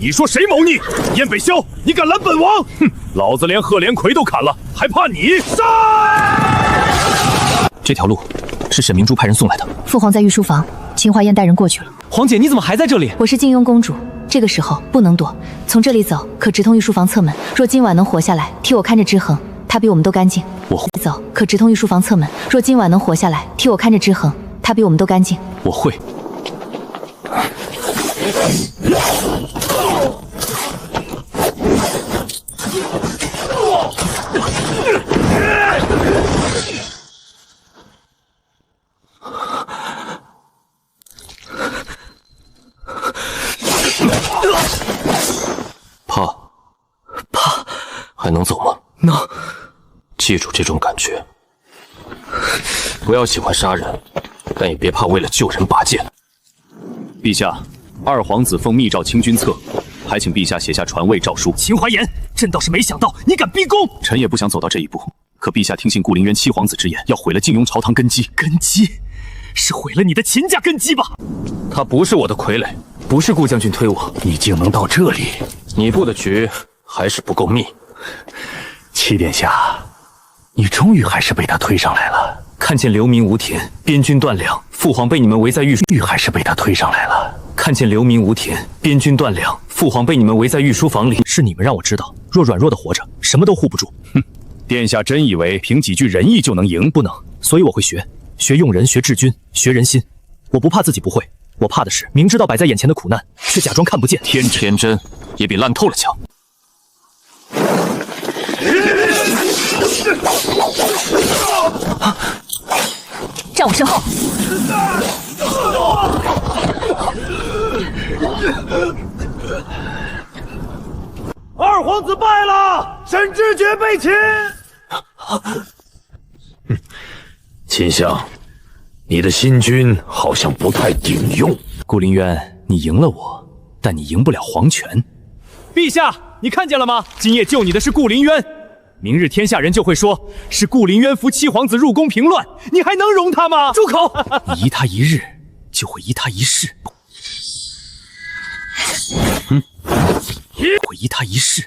你说谁谋逆？燕北萧，你敢拦本王？哼，老子连贺连魁都砍了，还怕你？杀！这条路是沈明珠派人送来的。父皇在御书房，秦淮烟带人过去了。皇姐，你怎么还在这里？我是静庸公主，这个时候不能躲，从这里走可直通御书房侧门。若今晚能活下来，替我看着之恒，他比我们都干净。我会走，可直通御书房侧门。若今晚能活下来，替我看着之恒，他比我们都干净。我会。怕，还能走吗？能。记住这种感觉，不要喜欢杀人，但也别怕为了救人拔剑。陛下，二皇子奉密诏清君侧，还请陛下写下传位诏书。秦淮言，朕倒是没想到你敢逼宫。臣也不想走到这一步，可陛下听信顾灵渊七皇子之言，要毁了靖庸朝堂根基。根基？是毁了你的秦家根基吧？他不是我的傀儡，不是顾将军推我，你竟能到这里，你布的局还是不够密。七殿下，你终于还是被他推上来了。看见流民无田，边军断粮，父皇被你们围在玉还是被他推上来了。看见流民无田，边军断粮，父皇被你们围在御书房里。是你们让我知道，若软弱的活着，什么都护不住。哼，殿下真以为凭几句仁义就能赢？不能，所以我会学用人，学治军，学人心。我不怕自己不会，我怕的是明知道摆在眼前的苦难，却假装看不见。天真也比烂透了强。站我身后！二皇子败了，沈知觉被擒。秦相，你的新军好像不太顶用。顾林渊，你赢了我，但你赢不了黄泉。陛下，你看见了吗？今夜救你的是顾林渊，明日天下人就会说是顾林渊扶七皇子入宫平乱，你还能容他吗？住口！你疑他一日，就会疑他一世。会疑他一世。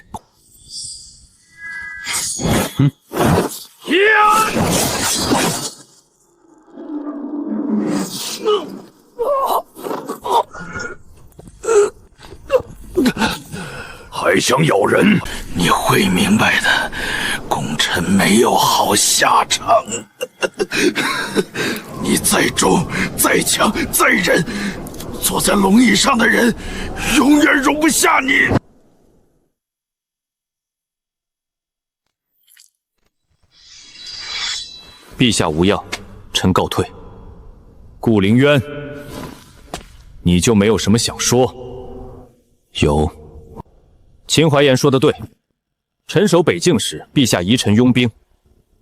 还想咬人？你会明白的，功臣没有好下场。你再重、再强、再忍，坐在龙椅上的人永远容不下你。陛下无恙，臣告退。顾凌渊，你就没有什么想说？有。秦怀言说的对，臣守北境时，陛下遗臣拥兵；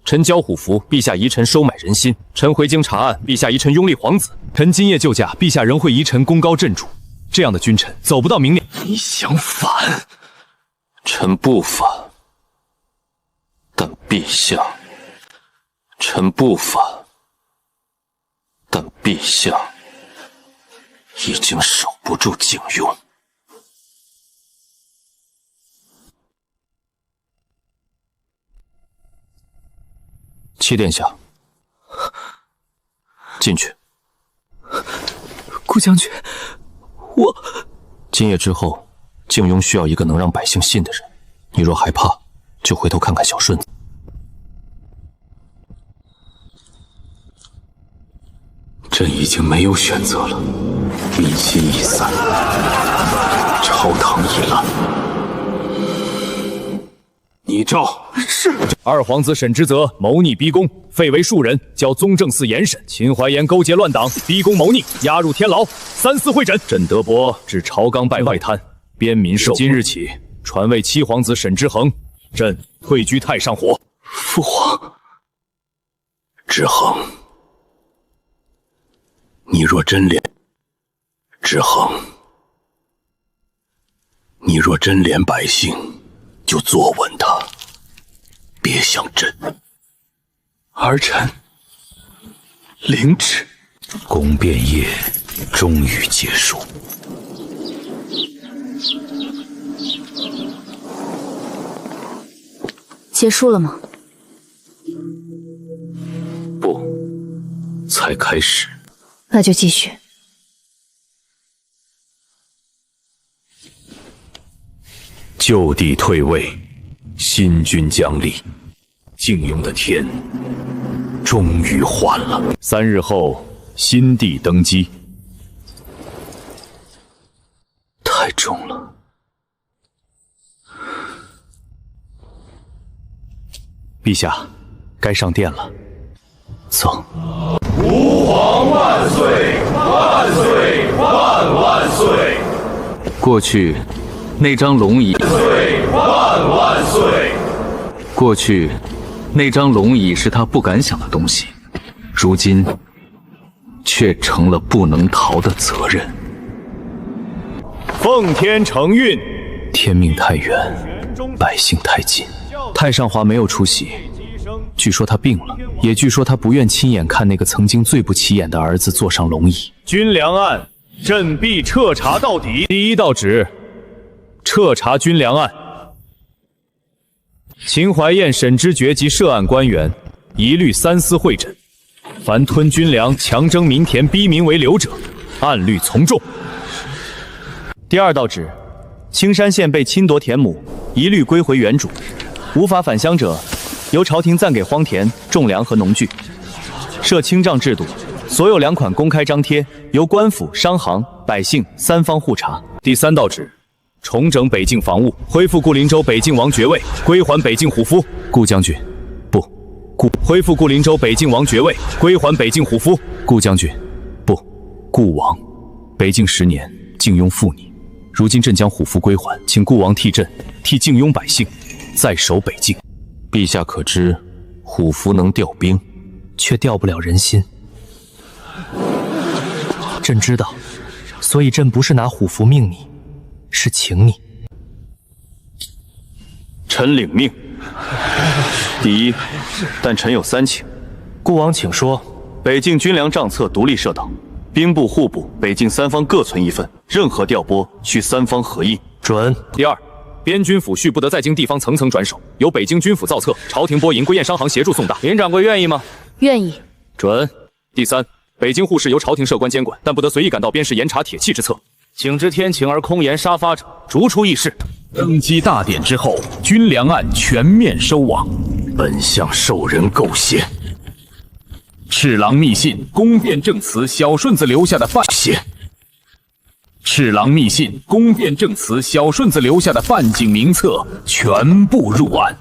臣交虎符，陛下遗臣收买人心；臣回京查案，陛下遗臣拥立皇子；臣今夜救驾，陛下仍会遗臣功高震主。这样的君臣走不到明年。你想反？臣不反，但陛下。臣不反，但陛下已经守不住景雍。戚殿下，进去。顾将军，我今夜之后，靖雍需要一个能让百姓信的人。你若害怕，就回头看看小顺子。朕已经没有选择了，民心已散，朝堂已烂。拟诏是。二皇子沈之泽谋逆逼宫，废为庶人，交宗正司严审。秦怀言勾结乱党，逼宫谋逆，押入天牢。3司会诊。朕德伯至朝纲拜外滩，边民受。今日起，传位七皇子沈之衡，朕退居太上火。父皇，之衡，你若真怜之衡，你若真怜百姓，就坐稳他，别想朕。儿臣领旨。宫变夜终于结束。结束了吗？不，才开始。那就继续。旧帝退位，新君将立，靖雍的天终于还了。3日后，新帝登基。太重了。陛下，该上殿了。走。吾皇万岁！万岁！万万岁！过去那张龙椅，万岁！过去那张龙椅是他不敢想的东西，如今却成了不能逃的责任。奉天承运，天命太远，百姓太近。太上华没有出席，据说他病了，也据说他不愿亲眼看那个曾经最不起眼的儿子坐上龙椅。军粮案，朕必彻查到底。第一道旨，彻查军粮案。秦怀彦、沈知觉及涉案官员，一律3司会诊。凡吞军粮、强征民田、逼民为流者，按律从重。第二道旨：青山县被侵夺田亩，一律归回原主。无法返乡者，由朝廷暂给荒田、种粮和农具。设清账制度，所有粮款公开张贴，由官府、商行、百姓三方互查。第三道旨：重整北境防务，恢复固林州北境王爵位，归还北境虎夫。顾将军，不，恢复固林州北境王爵位，归还北境虎夫。顾将军，不，顾王，北境10年，靖庸负你，如今朕将虎夫归还，请顾王替朕，替靖庸百姓，再守北境。陛下可知，虎夫能调兵，却调不了人心。朕知道，所以朕不是拿虎符命你，是请你。臣领命。第一，但臣有3请。顾王请说。北境军粮账册独立设档，兵部、户部、北境3方各存1份，任何调拨需3方合印。准。第二，边军府序不得再经地方层层转手，由北京军府造册，朝廷拨银归燕商行协助送达。林掌柜愿意吗？愿意。准。第三，北京户事由朝廷设官监管，但不得随意赶到边市严查铁器之册。请知天晴而空言沙发者，逐出议事。登基大典之后，军粮案全面收网，本相受人构陷。赤狼密信、宫变证词，小顺子留下的犯险。赤狼密信、宫变证词，小顺子留下的犯境名册全部入案。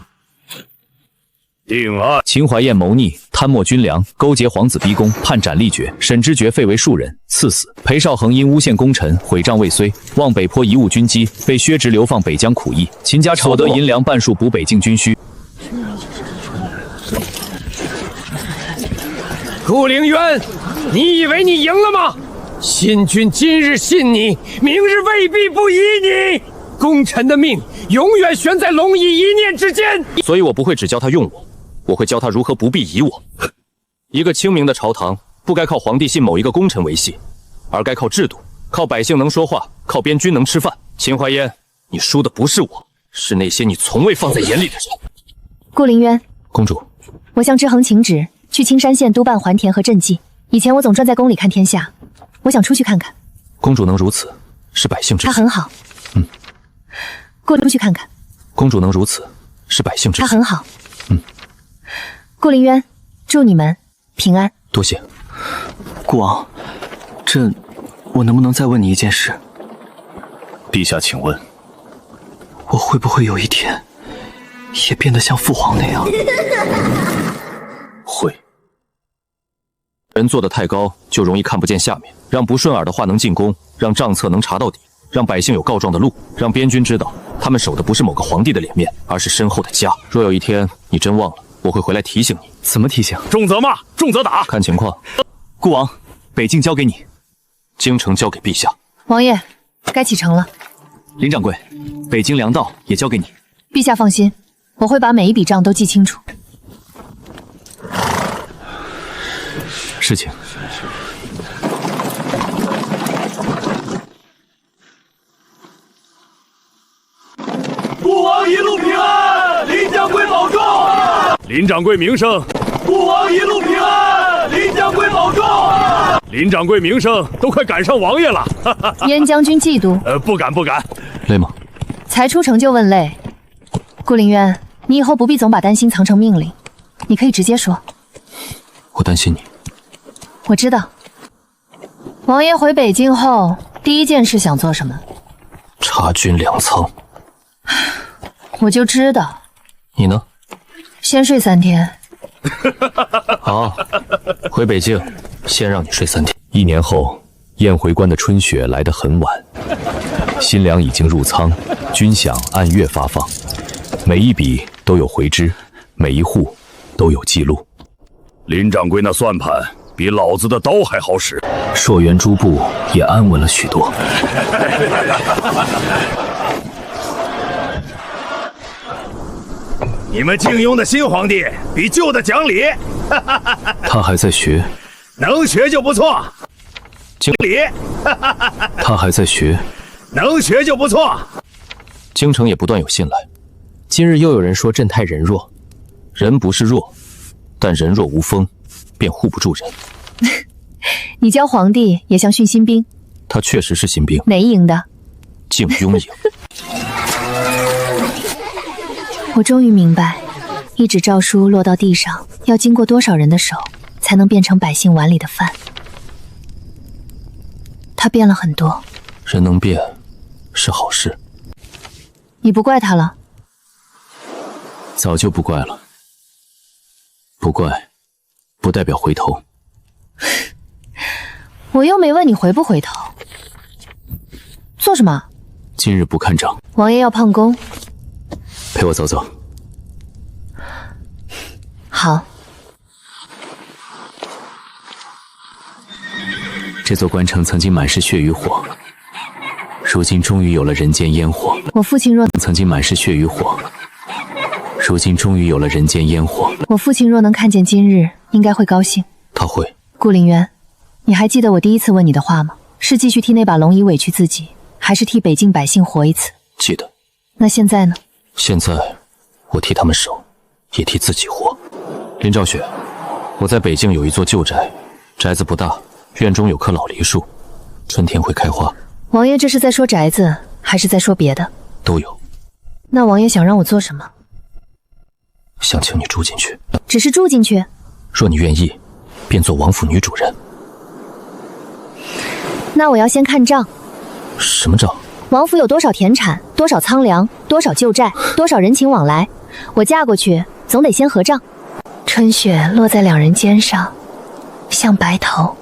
定案。秦怀燕谋逆、贪墨军粮、勾结皇子逼宫，判斩立决。沈知觉废为庶人，赐死。裴绍恒因诬陷功臣，毁账未遂，望北坡贻误军机，被削职流放北疆苦役。秦家所得银粮半数补北境军需。顾凌渊，你以为你赢了吗？信君今日信你，明日未必不依你。功臣的命永远悬在龙椅一念之间。所以我不会只教他用我，我会教他如何不必疑我。一个清明的朝堂，不该靠皇帝信某一个功臣维系，而该靠制度，靠百姓能说话，靠边军能吃饭。秦淮烟，你输的不是我，是那些你从未放在眼里的人。顾凌渊，公主，我向知衡请旨，去青山县督办还田和赈济。以前我总专在宫里看天下，我想出去看看。公主能如此，是百姓之幸。他很好。过出去看看。公主能如此，是百姓之幸。他很好。顾凌渊，祝你们平安。多谢。顾王，我能不能再问你一件事？陛下，请问，我会不会有一天也变得像父皇那样？会。人做得太高，就容易看不见下面。让不顺耳的话能进宫，让账册能查到底，让百姓有告状的路，让边军知道他们守的不是某个皇帝的脸面，而是身后的家。若有一天你真忘了，我会回来提醒你。怎么提醒？重则骂，重则打，看情况。顾王，北境交给你，京城交给陛下。王爷，该启程了。林掌柜，北京粮道也交给你。陛下放心，我会把每一笔账都记清楚。事情。顾王一路平安，林掌柜保重。林掌柜名声。顾王一路平安，林掌柜保重。林掌柜名声都快赶上王爷了。燕将军嫉妒？不敢不敢。累吗？才出城就问累。顾凌渊，你以后不必总把担心藏成命令，你可以直接说。我担心你。我知道。王爷回北京后，第一件事想做什么？查军粮仓。我就知道。你呢？先睡3天。好，回北京，先让你睡3天。1年后，燕回关的春雪来得很晚，新粮已经入仓，军饷按月发放，每一笔都有回支，每一户都有记录。林掌柜那算盘比老子的刀还好使。朔元诸部也安稳了许多。你们靖庸的新皇帝比旧的讲理。他还在学，能学就不错。经理。他还在学，能学就不错。京城也不断有信来。今日又有人说朕太人弱，人不是弱，但人若无锋，便护不住人。你教皇帝也像训新兵，他确实是新兵。哪一营的？靖庸营。我终于明白，一纸诏书落到地上，要经过多少人的手，才能变成百姓碗里的饭。他变了很多。人能变，是好事。你不怪他了？早就不怪了。不怪，不代表回头。我又没问你回不回头。做什么？今日不看账。王爷要胖功。陪我走走。好。这座关城曾经满是血与火，如今终于有了人间烟火。我父亲若曾经满是血与火，如今终于有了人间烟火。我父亲若能看见今日，应该会高兴。他会。顾凌渊，你还记得我第一次问你的话吗？是继续替那把龙椅委屈自己，还是替北境百姓活一次？记得。那现在呢？现在，我替他们守，也替自己活。林兆雪，我在北境有一座旧宅，宅子不大，院中有棵老梨树，春天会开花。王爷这是在说宅子，还是在说别的？都有。那王爷想让我做什么？想请你住进去。只是住进去？若你愿意，便做王府女主人。那我要先看账。什么账？王府有多少田产，多少仓粮，多少旧债，多少人情往来，我嫁过去总得先合账。春雪落在两人肩上，像白头。